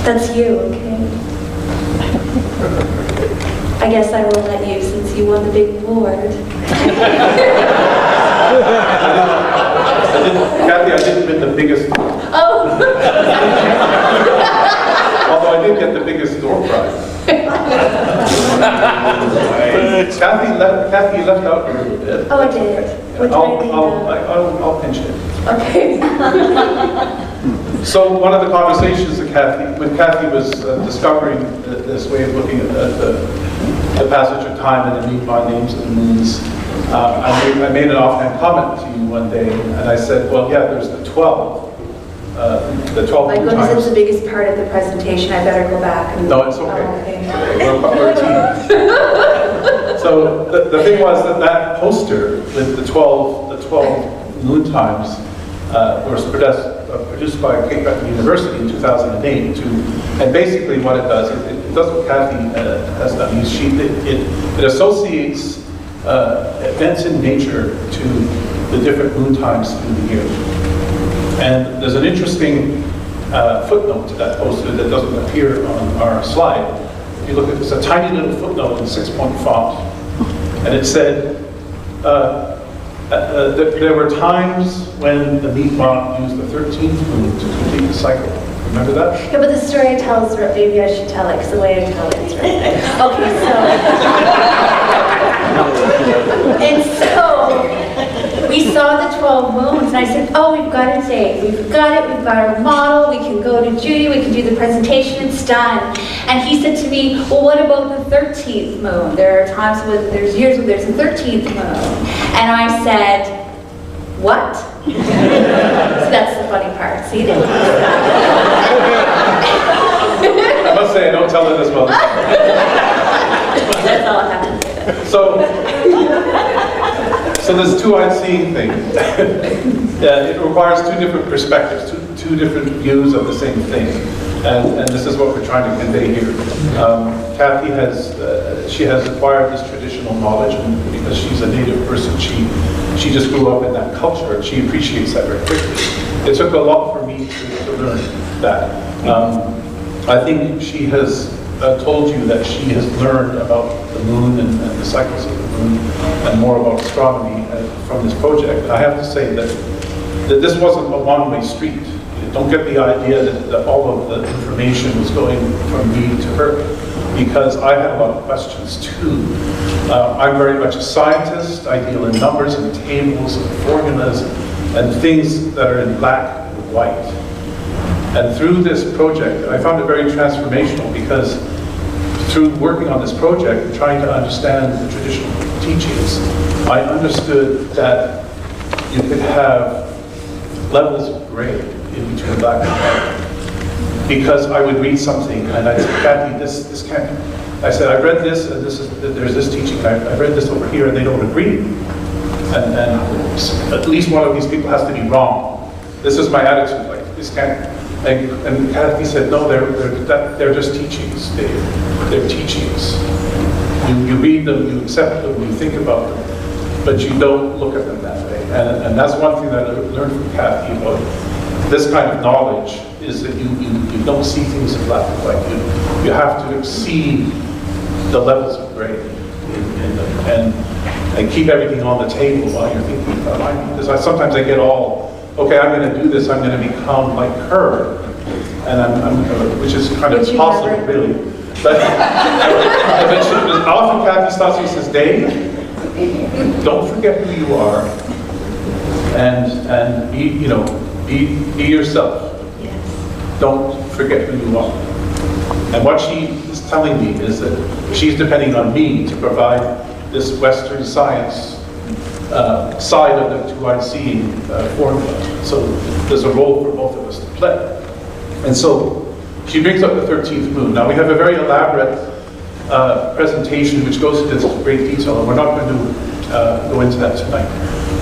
That's you, okay? I guess I will let you since you won the big award. Kathy, I didn't win the biggest. Oh! Although I did get the biggest door prize. Kathy left out a little bit. Oh, I did. What did I leave out? I'll pinch it. Okay. So one of the conversations that when Kathy was discovering this way of looking at the passage of time and the by names of the moons, I made an offhand comment to you one day, and I said, well, yeah, there's the 12. The 12 My goodness, times. it's the biggest part of the presentation. I better go back. And No, it's okay. We're a team. So the thing was that poster with the 12 moon times was produced by Cape Breton University in 2008. And basically what it does, it does what Kathy has done. It associates events in nature to the different moon times through the year. And there's an interesting footnote to that poster that doesn't appear on our slide. If you look at this, a tiny little footnote in 6-point font. And it said, there were times when the Mi'kmaq used the 13th moon to complete the cycle. Remember that? Yeah, but the story I tell is right. Maybe I should tell it, because the way I tell it is right. Okay, so... And so, we saw the 12 moons, and I said, oh, we've got a date. We've got it. We've got our model. We can go to Judy. We can do the presentation. It's done. And he said to me, well, what about the 13th moon? There are times when there's years when there's a 13th moon. And I said, what? So that's the funny part. See, they look at I must say, I don't tell it as well. That's all I have to say. So there's two-eyed seeing thing. It requires two different perspectives, two different views of the same thing. And this is what we're trying to convey here. Kathy has acquired this traditional knowledge, and because she's a native person, she just grew up in that culture, and she appreciates that very quickly. It took a lot for me to learn that. I think she has told you that she has learned about the moon and the cycles of the moon, and more about astronomy from this project. And I have to say that this wasn't a one-way street. Don't get the idea that all of the information was going from me to her, because I had a lot of questions too. I'm very much a scientist. I deal in numbers and tables and formulas and things that are in black and white. And through this project, I found it very transformational, because through working on this project and trying to understand the traditional teachings, I understood that you could have levels of gray in between black and white. Because I would read something and I'd say, Kathy, this can't. I said, I read this, and there's this teaching. I read this over here, and they don't agree. And at least one of these people has to be wrong. This is my attitude. Like, this can't. And Kathy said, no, they're just teachings. They're teachings. You read them, you accept them, you think about them, but you don't look at them that way. And that's one thing that I learned from Kathy about this kind of knowledge, is that you don't see things in black and white. You have to see the levels of gray in them, and keep everything on the table while you're thinking about it. Because sometimes I get all, okay, I'm going to do this, I'm going to become like her, and which is kind of possible, really. But often Kathy stops me and says, Dave, don't forget who you are, and be yourself. Don't forget who you are. And what she is telling me is that she's depending on me to provide this Western science side of the two-eyed seeing formula. So there's a role for both of us to play. And so she brings up the 13th moon. Now we have a very elaborate presentation which goes into great detail, and we're not going to go into that tonight.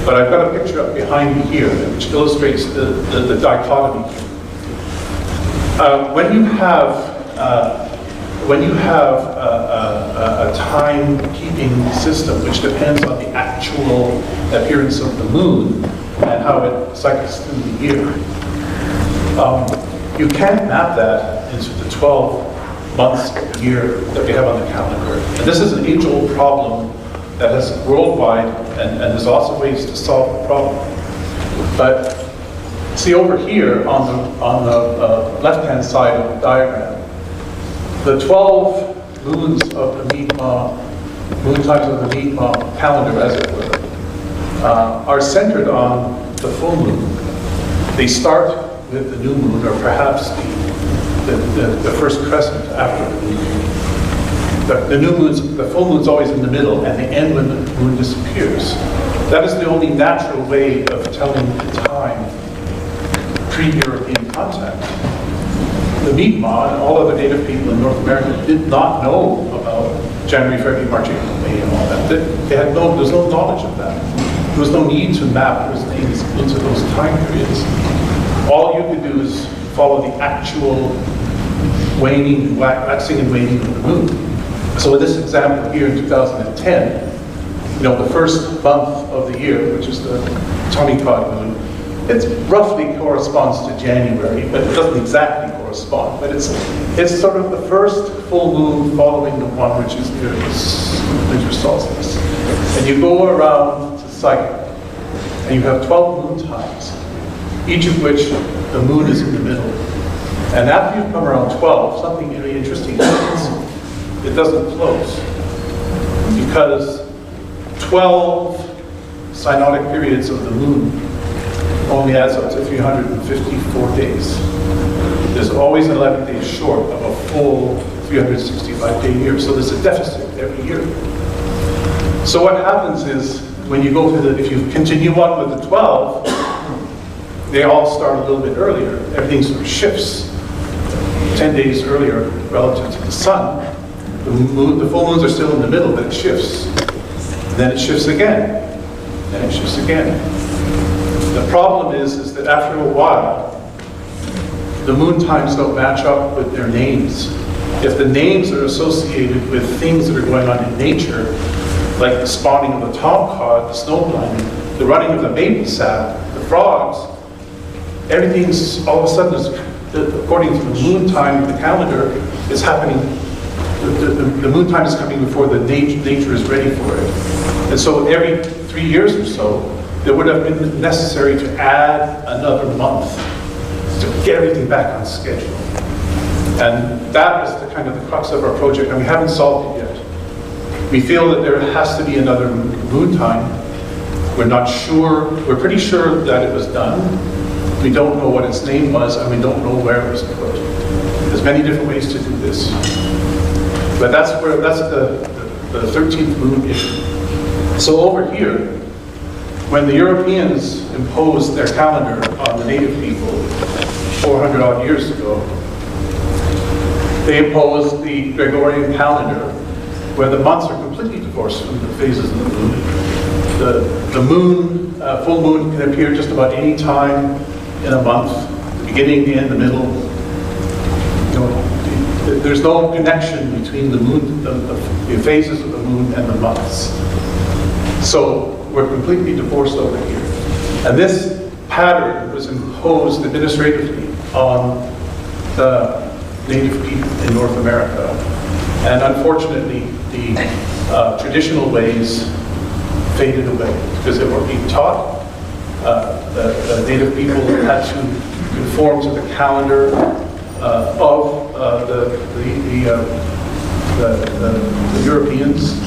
But I've got a picture up behind me here which illustrates the dichotomy. When you have a time-keeping system which depends on the actual appearance of the moon and how it cycles through the year, you can't map that into the 12 months of the year that we have on the calendar. And this is an age-old problem that has worldwide, and there's lots of ways to solve the problem. But see over here on the left-hand side of the diagram, the 12 moons of the moon times of the Mi'kmaq calendar, as it were, are centered on the full moon. They start with the new moon, or perhaps the first crescent after the new moon. The new moon's, the full moon's always in the middle, and they end when the moon disappears. That is the only natural way of telling the time pre-European contact. The Mi'kmaq and all other native people in North America did not know about January, February, March, April, May, and all that. There was no knowledge of that. There was no need to map those things into those time periods. All you could do is follow the actual waning, waxing and waning of the moon. So in this example here in 2010, the first month of the year, which is the Astronomical moon, it roughly corresponds to January, but it doesn't exactly correspond. But it's sort of the first full moon following the one which is near the winter solstice. And you go around to cycle, and you have 12 moon times, each of which the moon is in the middle. And after you've come around 12, something really interesting happens. It doesn't close, because 12 synodic periods of the moon only adds up to 354 days. There's always 11 days short of a full 365-day year, so there's a deficit every year. So what happens is, when you go to if you continue on with the 12, they all start a little bit earlier. Everything sort of shifts 10 days earlier relative to the sun. The full moons are still in the middle, but it shifts. Then it shifts again, and it shifts again. The problem is that after a while, the moon times don't match up with their names. If the names are associated with things that are going on in nature, like the spawning of the tomcod, the snowblind, the running of the maple sap, the frogs, everything's all of a sudden, according to the moon time, the calendar is happening. The moon time is coming before the nature is ready for it. And so every 3 years or so, it would have been necessary to add another month to get everything back on schedule. And that is the kind of the crux of our project, and we haven't solved it yet. We feel that there has to be another moon time. We're not sure, we're pretty sure that it was done, We don't know what its name was, and we don't know where it was put. There's many different ways to do this. But that's the 13th moon issue. So over here, when the Europeans imposed their calendar on the native people 400 odd years ago, they imposed the Gregorian calendar, where the months are completely divorced from the phases of the moon. The moon, full moon, can appear just about any time in a month, the beginning, the end, the middle. You know, there's no connection between the moon, the phases of the moon and the months. So we're completely divorced over here. And this pattern was imposed administratively on the native people in North America. And unfortunately, the traditional ways faded away because they weren't being taught. The native people had to conform to the calendar of the Europeans.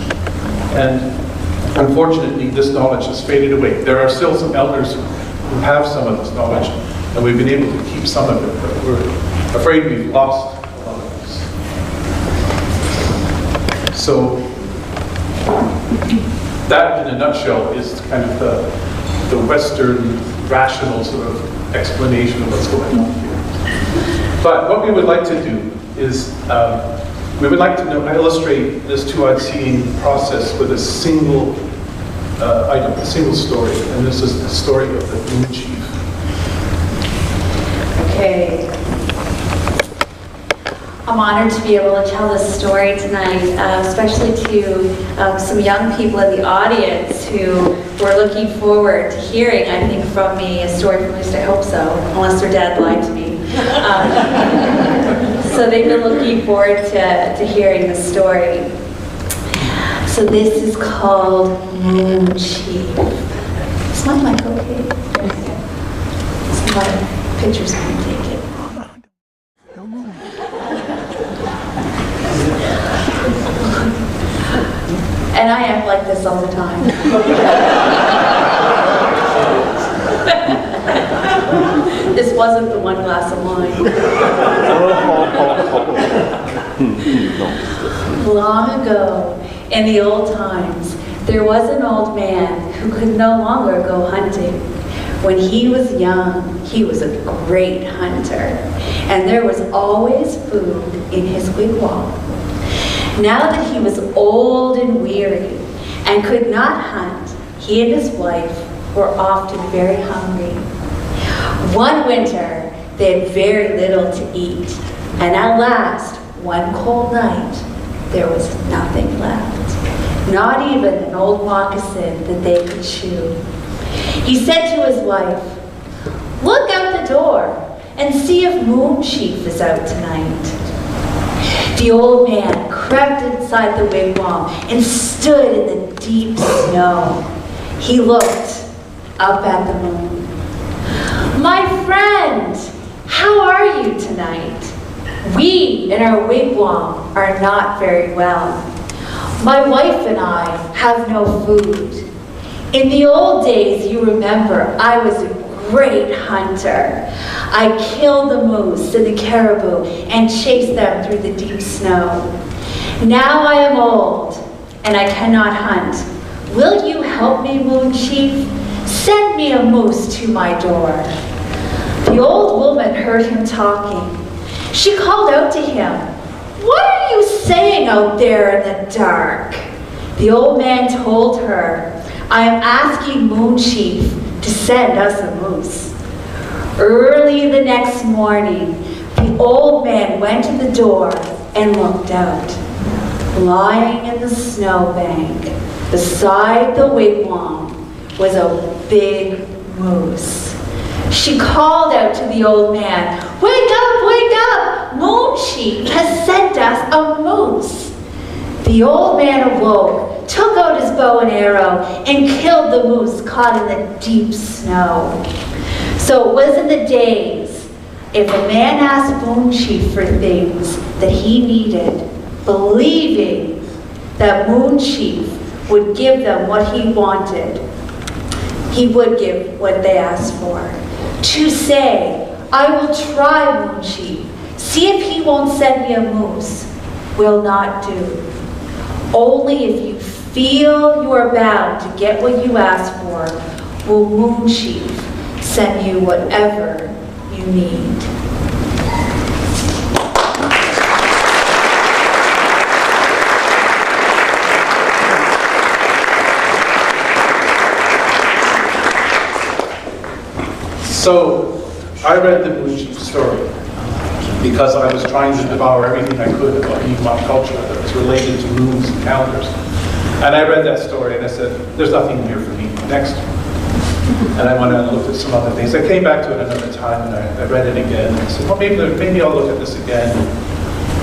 And unfortunately, this knowledge has faded away. There are still some elders who have some of this knowledge, and we've been able to keep some of it, but we're afraid we've lost a lot of this. So that, in a nutshell, is kind of the Western rational sort of explanation of what's going on here. But what we would like to do is we would like to illustrate this two-eyed seeing process with a single item, a single story, and this is the story of the Moon Chief. Okay. I'm honored to be able to tell this story tonight, especially to some young people in the audience who were looking forward to hearing, I think, from me a story, from at least I hope so, unless their dad lied to me. So they've been looking forward to hearing the story. So this is called Moon Chief. Is my mic okay? Some other pictures can take it. And I act like this all the time. This wasn't the one glass of wine. Long ago, in the old times, there was an old man who could no longer go hunting. When he was young, he was a great hunter, and there was always food in his wigwam. Now that he was old and weary and could not hunt, he and his wife were often very hungry. One winter, they had very little to eat, and at last, one cold night, there was nothing left, not even an old moccasin that they could chew. He said to his wife, "Look out the door and see if Moon Chief is out tonight." The old man crept inside the wigwam and stood in the deep snow. He looked up at the moon. "My friend, how are you tonight? We in our wigwam are not very well. My wife and I have no food. In the old days, you remember, I was a great hunter. I killed the moose and the caribou and chased them through the deep snow. Now I am old and I cannot hunt. Will you help me, Moon Chief? Send me a moose to my door." The old woman heard him talking. She called out to him, "What are you saying out there in the dark?" The old man told her, "I am asking Moon Chief to send us a moose." Early the next morning, the old man went to the door and looked out. Lying in the snowbank beside the wigwam was a big moose. She called out to the old man, "Wake up, wake up! Moon Chief has sent us a moose." The old man awoke, took out his bow and arrow, and killed the moose caught in the deep snow. So it was in the days, if a man asked Moon Chief for things that he needed, believing that Moon Chief would give them what he wanted, he would give what they asked for. to say, I will try, moon chief. See if he won't send me a moose, will not do. Only if you feel you are bound to get what you ask for, will moon chief send you whatever you need. So, I read the Moon Chief story because I was trying to devour everything I could about Mi'kmaq culture that was related to moons and calendars. And I read that story and I said, there's nothing here for me. Next. And I went and looked at some other things. I came back to it another time and I read it again. And I said, well, maybe I'll look at this again.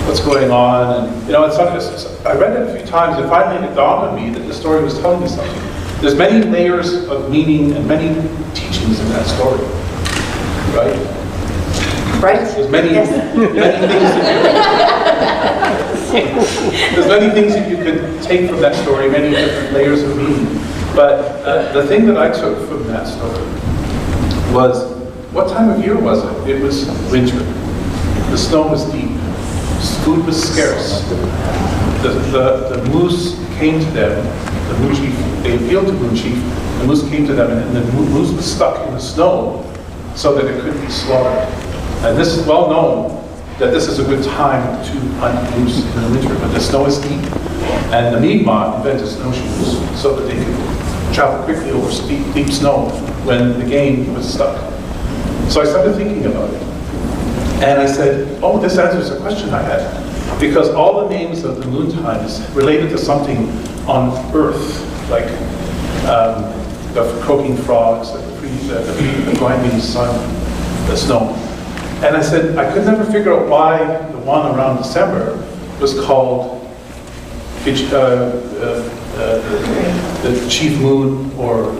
What's going on? And I read it a few times and finally it dawned on me that the story was telling me something. There's many layers of meaning and many teachings in that story. Right? Right? There's many things. There's many things that you could take from that story, many different layers of meaning. But the thing that I took from that story was, what time of year was it? It was winter. The snow was deep. Food was scarce. The moose came to them. The moon chief, they appealed to Moon Chief. The moose came to them, and the moose was stuck in the snow so that it couldn't be slaughtered. And this is well known that this is a good time to hunt moose in the winter, but the snow is deep. And the Mi'kmaq invented snowshoes so that they could travel quickly over deep snow when the game was stuck. So I started thinking about it. And I said, oh, this answers a question I had. Because all the names of the moon times related to something on Earth, like the croaking frogs, the grinding sun, the snow. And I said, I could never figure out why the one around December was called the chief moon, or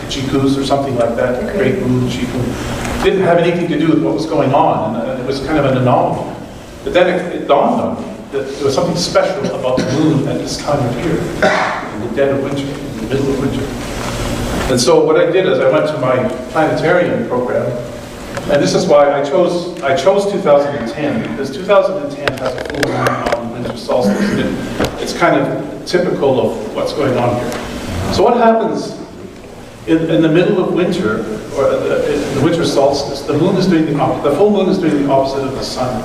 Chikus, or something like that, the great moon, chief moon. It didn't have anything to do with what was going on, and it was kind of an anomaly. But then it dawned on me that there was something special about the moon at this time of year, in the dead of winter, in the middle of winter. And so what I did is I went to my planetarium program, and this is why I chose 2010, because 2010 has a full moon on winter solstice, and it's kind of typical of what's going on here. So what happens in the middle of winter, or in the winter solstice, the moon is doing the full moon is doing the opposite of the sun.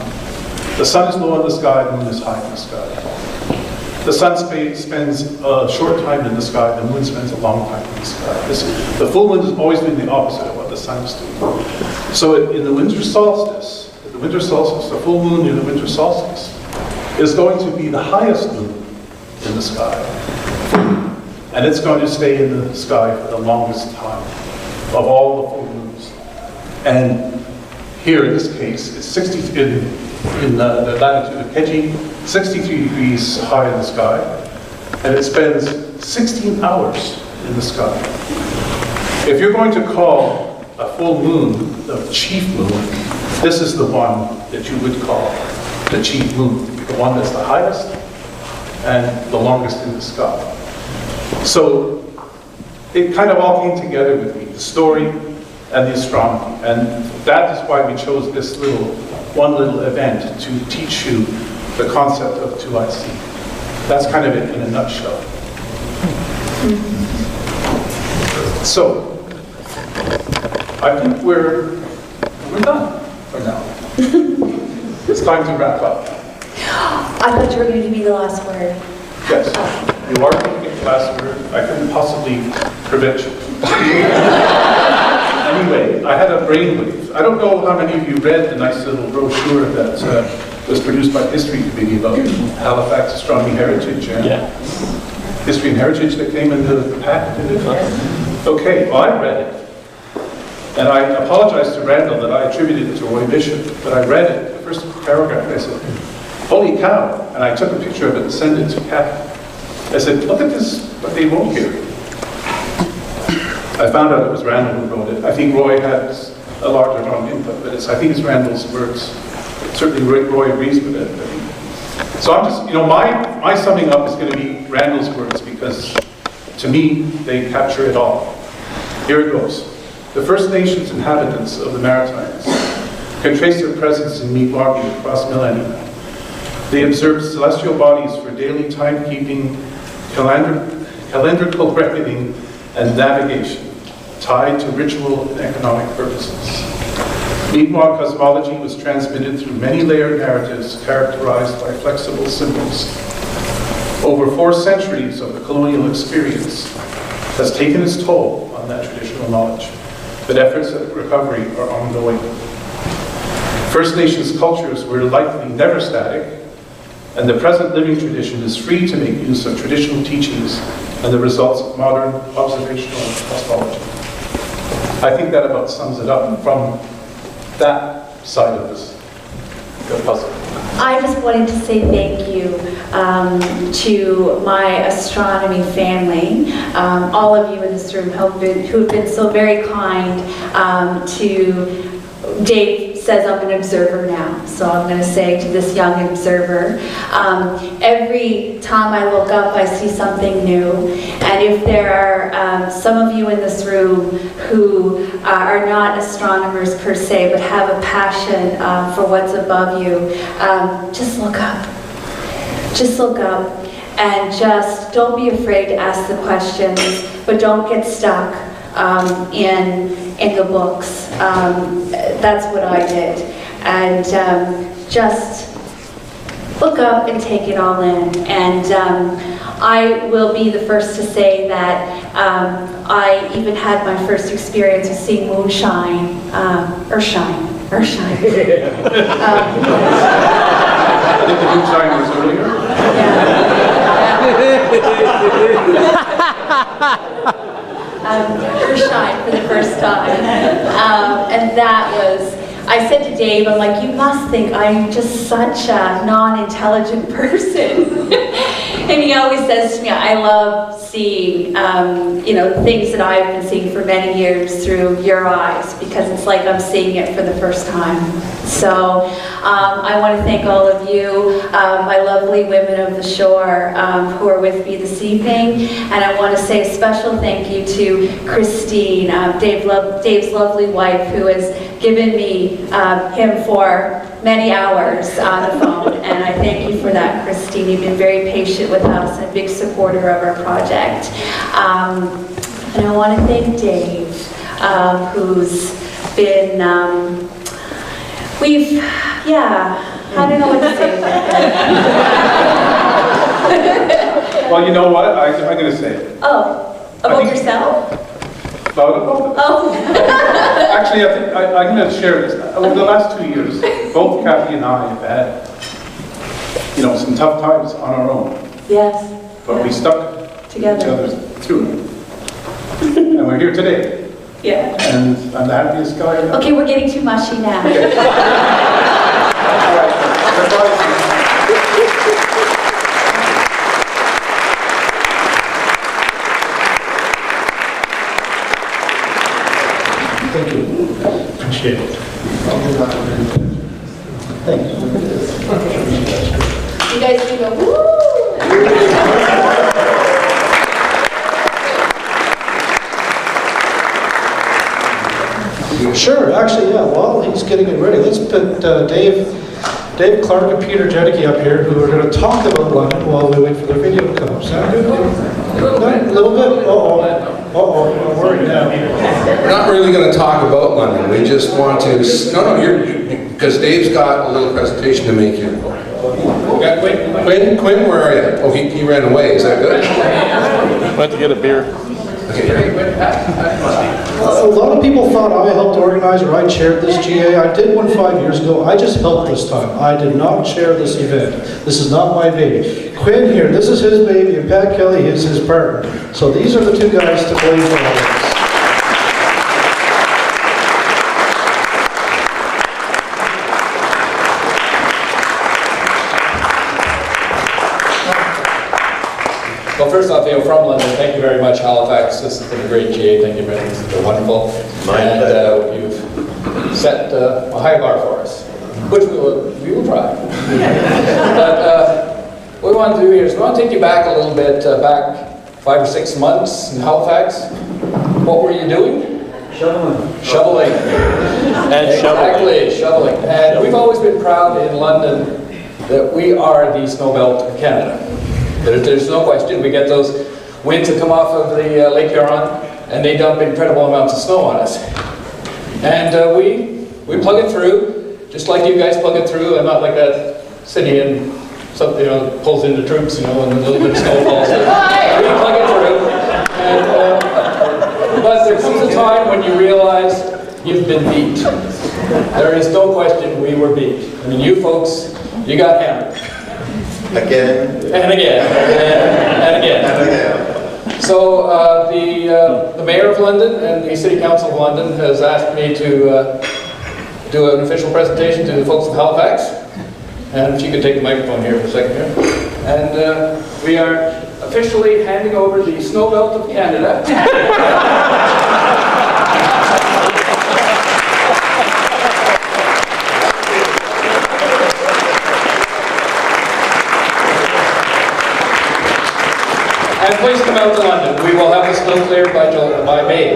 The sun is low in the sky, the moon is high in the sky. The sun spends a short time in the sky, the moon spends a long time in the sky. The full moon is always doing the opposite of what the sun is doing. So in the winter solstice, the full moon near the winter solstice is going to be the highest moon in the sky. And it's going to stay in the sky for the longest time of all the full moons. And here in this case, it's 60 in the latitude of Keji, 63 degrees high in the sky, and it spends 16 hours in the sky. If you're going to call a full moon the chief moon, this is the one that you would call the chief moon, the one that's the highest and the longest in the sky. So it kind of all came together with me, the story and the astronomy, and that is why we chose this one little event to teach you the concept of 2IC. That's kind of it in a nutshell. So, I think we're done for now. It's time to wrap up. I thought you were going to give me the last word. Yes, you are going to get the last word. I couldn't possibly prevent you. Anyway, I had a brainwave. I don't know how many of you read the nice little brochure that was produced by the History Committee about Halifax Astronomy Heritage. History and Heritage that came in the pack. Okay, well, I read it. And I apologize to Randall that I attributed it to Roy Bishop, but I read it, the first paragraph, and I said, holy cow. And I took a picture of it and sent it to Kathy. I said, look at this, what they wrote here. I found out it was Randall who wrote it. I think Roy had a larger amount of input, but I think it's Randall's words. Certainly Roy agrees with it. So I'm just, my summing up is going to be Randall's words, because to me, they capture it all. Here it goes. The First Nations inhabitants of the Maritimes can trace their presence in Mi'kmaq across millennia. They observed celestial bodies for daily timekeeping, calendrical reckoning, and navigation, tied to ritual and economic purposes. Mi'kmaq cosmology was transmitted through many layered narratives characterized by flexible symbols. Over 4 centuries of the colonial experience has taken its toll on that traditional knowledge, but efforts at recovery are ongoing. First Nations cultures were likely never static, and the present living tradition is free to make use of traditional teachings and the results of modern observational cosmology. I think that about sums it up from that side of this puzzle. I just wanted to say thank you to my astronomy family, all of you in this room who have been so very kind to Dave. Says I'm an observer now, so I'm going to say to this young observer, every time I look up I see something new, and if there are some of you in this room who are not astronomers per se but have a passion for what's above you, just look up. Just look up and just don't be afraid to ask the questions, but don't get stuck in the books. That's what I did. And just look up and take it all in. And I will be the first to say that I even had my first experience with seeing moonshine, Earthshine. I think the moonshine was earlier. Earthshine for the first time, and that was, I said to Dave, I'm like, you must think I'm just such a non-intelligent person. And he always says to me, I love seeing, things that I've been seeing for many years through your eyes, because it's like I'm seeing it for the first time. So I want to thank all of you, my lovely women of the shore who are with me this evening. And I want to say a special thank you to Christine, Dave's lovely wife, who has given me him for many hours on the phone, and I thank you for that, Christine. You've been very patient with us and a big supporter of our project. And I want to thank Dave, who's been, I don't know what to say about that. Well, you know what? I'm going to say it. Oh, about yourself? About Oh. Actually, I think I'm going to share this. Over the last 2 years, both Kathy and I have had, some tough times on our own. Yes. But we stuck together each other through it. And we're here today. Yeah. And I'm the happiest guy ever. Okay, we're getting too mushy now. All right. Thank you. Appreciate it. Thanks. You guys can go, woo! Sure, actually, yeah, while he's getting it ready, let's put Dave Clark and Peter Jedicke up here, who are going to talk about London while we wait for the video to come. Sound good? A little bit? Uh-oh, I'm worried now. We're not really going to talk about London. We just want to... because Dave's got a little presentation to make here. Quinn, where are you? Oh, he ran away. Is that good? Went to get a beer. Okay. A lot of people thought I helped organize or I chaired this GA. I did one 5 years ago. I just helped this time. I did not chair this event. This is not my baby. Quinn here, this is his baby, and Pat Kelly is his partner. So these are the two guys to blame for all this. Well, first off, from London, thank you very much, Halifax. This has been a great GA. Thank you very much. This has been wonderful. And you've set a high bar for us, which we will try. But what we want to do here is we want to take you back a little bit, back 5 or 6 months in Halifax. What were you doing? Shoveling. Exactly, shoveling. And we've always been proud in London that we are the snow belt of Canada. There's no question. We get those winds that come off of the Lake Huron, and they dump incredible amounts of snow on us. And we plug it through, just like you guys plug it through, and not like that city and something, pulls in the troops, and a little bit of snow falls. We plug it through. And, but there comes a time when you realize you've been beat. There is no question we were beat. I mean, you folks, you got hammered. Again. And again. And again. And again. So the Mayor of London and the City Council of London has asked me to do an official presentation to the folks of Halifax. And if you could take the microphone here for a second here. And we are officially handing over the snow belt of Canada. And please come out to London. We will have the snow cleared by May.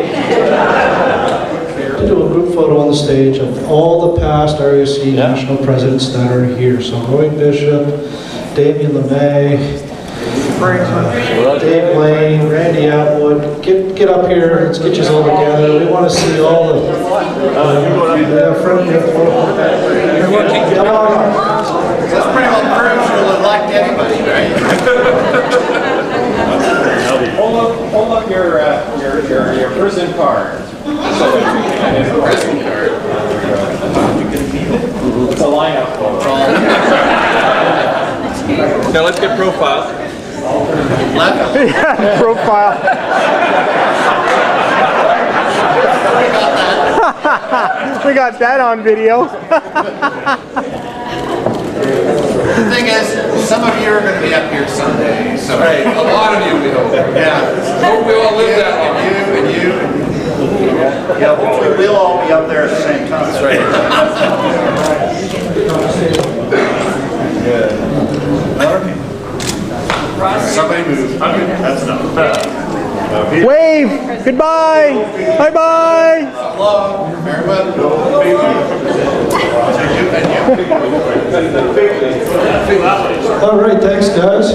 We'll do a group photo on the stage of all the past RUC national presidents that are here. So Roy Bishop, Damien LeMay, Dave Blaine, Randy Atwood. Get up here. Let's get you all together. We want to see all the That's pretty well proves you'll elect anybody, right? Hold up your prison card. Prison card. It's a lineup photo. Now let's get profiles. Profile. We got that on video. The thing is, some of you are going to be up here someday. So Right, a lot of you we hope. yeah. Hope we all live that long. And you. Yeah, hopefully we'll all be up there at the same time. That's right. Somebody move. That's enough. Wave. Goodbye. Bye bye. Hello. Very well. All right, thanks guys.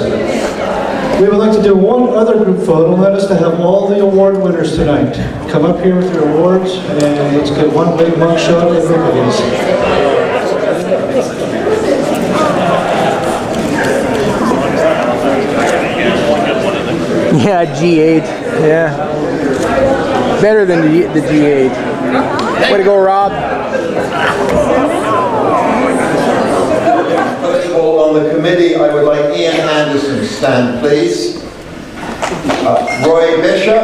We would like to do one other group photo. That is to have all the award winners tonight come up here with your awards, and let's get one big mug shot of everybody's. Yeah, G8. Yeah. Better than the G8. Way to go, Rob. On the committee, I would like Ian Anderson to stand, please. Roy Bishop,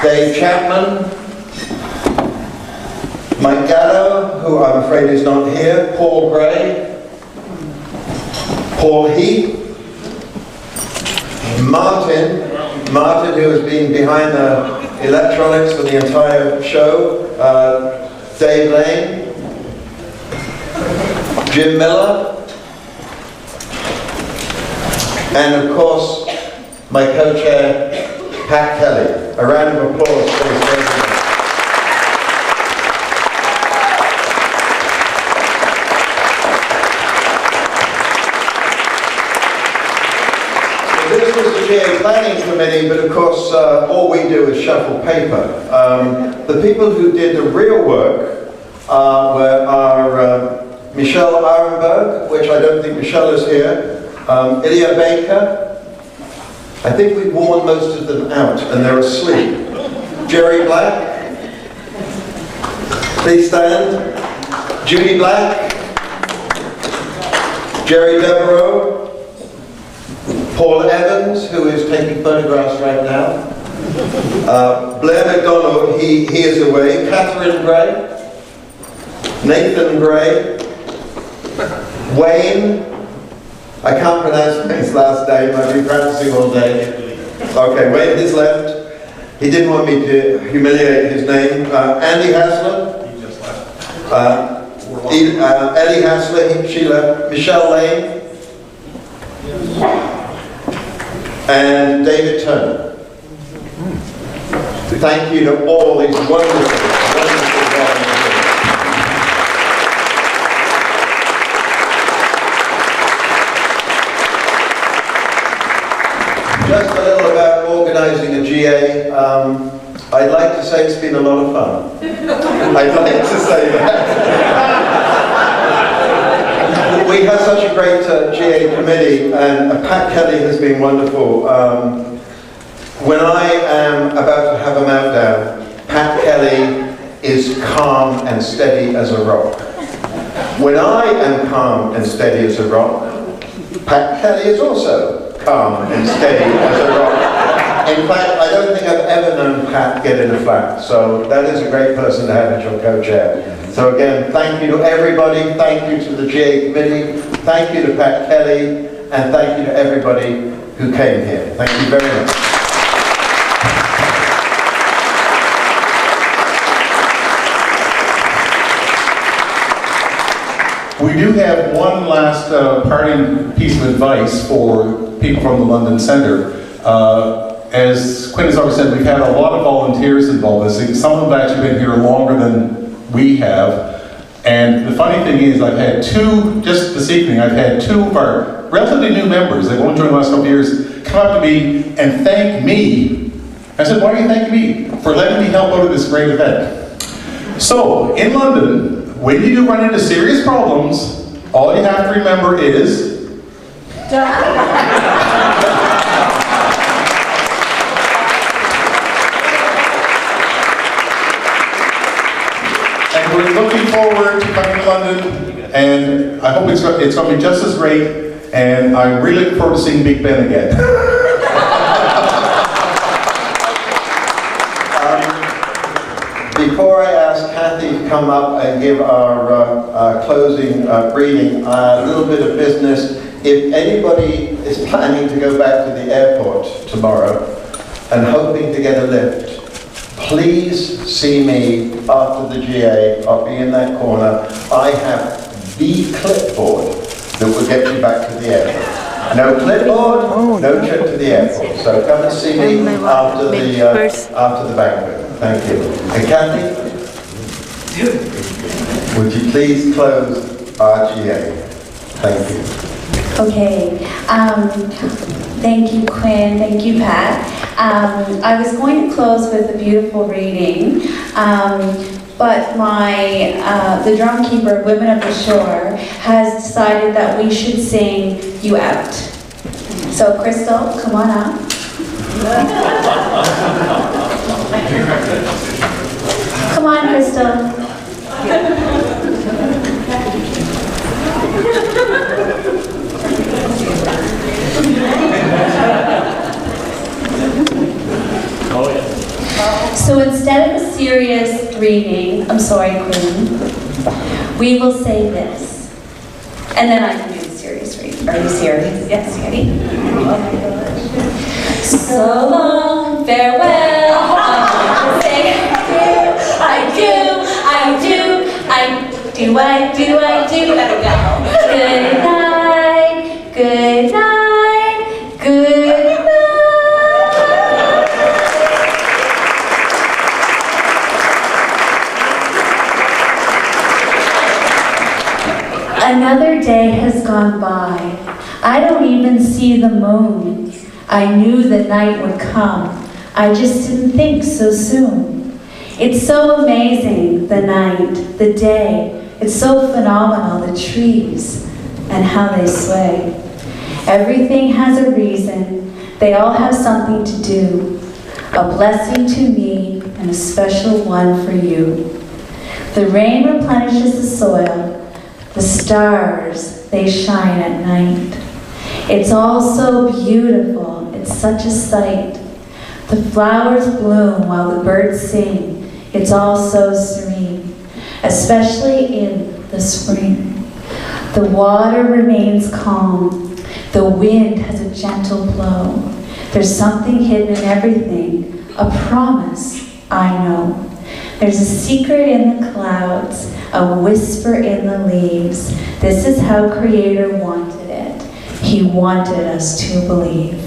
Dave Chapman, Mike Gallo, who I'm afraid is not here, Paul Gray, Paul Heath, Martin, who has been behind the electronics for the entire show, Dave Lane, Jim Miller, and of course, my co-chair, Pat Kelly. A round of applause, please. This was the GA Planning Committee, but of course, all we do is shuffle paper. The people who did the real work are Michelle Arenberg, which I don't think Michelle is here, Ilya Baker. I think we've worn most of them out and they're asleep. Jerry Black, please stand. Judy Black, Jerry Devereaux, Paul Evans, who is taking photographs right now. Blair McDonald, he is away. Catherine Gray, Nathan Gray, Wayne, I can't pronounce his last name, I've been practicing all day. Okay, Wayne is left. He didn't want me to humiliate his name. Andy Hassler. He just left. Ellie Hassler, she left. Michelle Lane. And David Turner. Thank you to all these wonderful volunteers. Just a little about organising a GA. I'd like to say it's been a lot of fun. I'd like to say that. We have such a great GA committee, and Pat Kelly has been wonderful. When I am about to have a meltdown, Pat Kelly is calm and steady as a rock. When I am calm and steady as a rock, Pat Kelly is also calm and steady as a rock. In fact, I don't think I've ever known Pat get in a flat, so that is a great person to have as your co-chair. So again, thank you to everybody, thank you to the GA committee, thank you to Pat Kelly, and thank you to everybody who came here. Thank you very much. We do have one last parting piece of advice for people from the London Centre. As Quinn has already said, we've had a lot of volunteers involved in this. Some have actually been here longer than we have. And the funny thing is, I've had two, just this evening, I've had two of our relatively new members, they've only joined the last couple of years, come up to me and thank me. I said, why are you thanking me? For letting me help out at this great event. So, in London, when you do run into serious problems, all you have to remember is... And we're looking forward to coming to London, and I hope it's going to be just as great, and I'm really looking forward to seeing Big Ben again. Before I ask Kathy to come up and give our closing reading, a little bit of business. If anybody is planning to go back to the airport tomorrow and hoping to get a lift, please see me after the GA. I'll be in that corner. I have the clipboard that will get you back to the airport. No clipboard, no trip to the airport. So come and see me after the banquet. Thank you. And Kathy, would you please close our GA? Thank you. Okay. Thank you, Quinn. Thank you, Pat. I was going to close with a beautiful reading, but the drum keeper, Women of the Shore, has decided that we should sing You Out. So, Crystal, come on up. Come on, Crystal. So instead of a serious reading, I'm sorry, Queen, we will say this. And then I can do the serious reading. Are you serious? Yes, ready? So long, farewell. Say I do. Let it go. Good night, good night, good night. Another day has gone by. I don't even see the moon. I knew the night would come. I just didn't think so soon. It's so amazing, the night, the day. It's so phenomenal, the trees and how they sway. Everything has a reason. They all have something to do. A blessing to me and a special one for you. The rain replenishes the soil. The stars, they shine at night. It's all so beautiful. It's such a sight. The flowers bloom while the birds sing. It's all so serene, especially in the spring. The water remains calm. The wind has a gentle blow. There's something hidden in everything, a promise, I know. There's a secret in the clouds, a whisper in the leaves. This is how Creator wanted it. He wanted us to believe.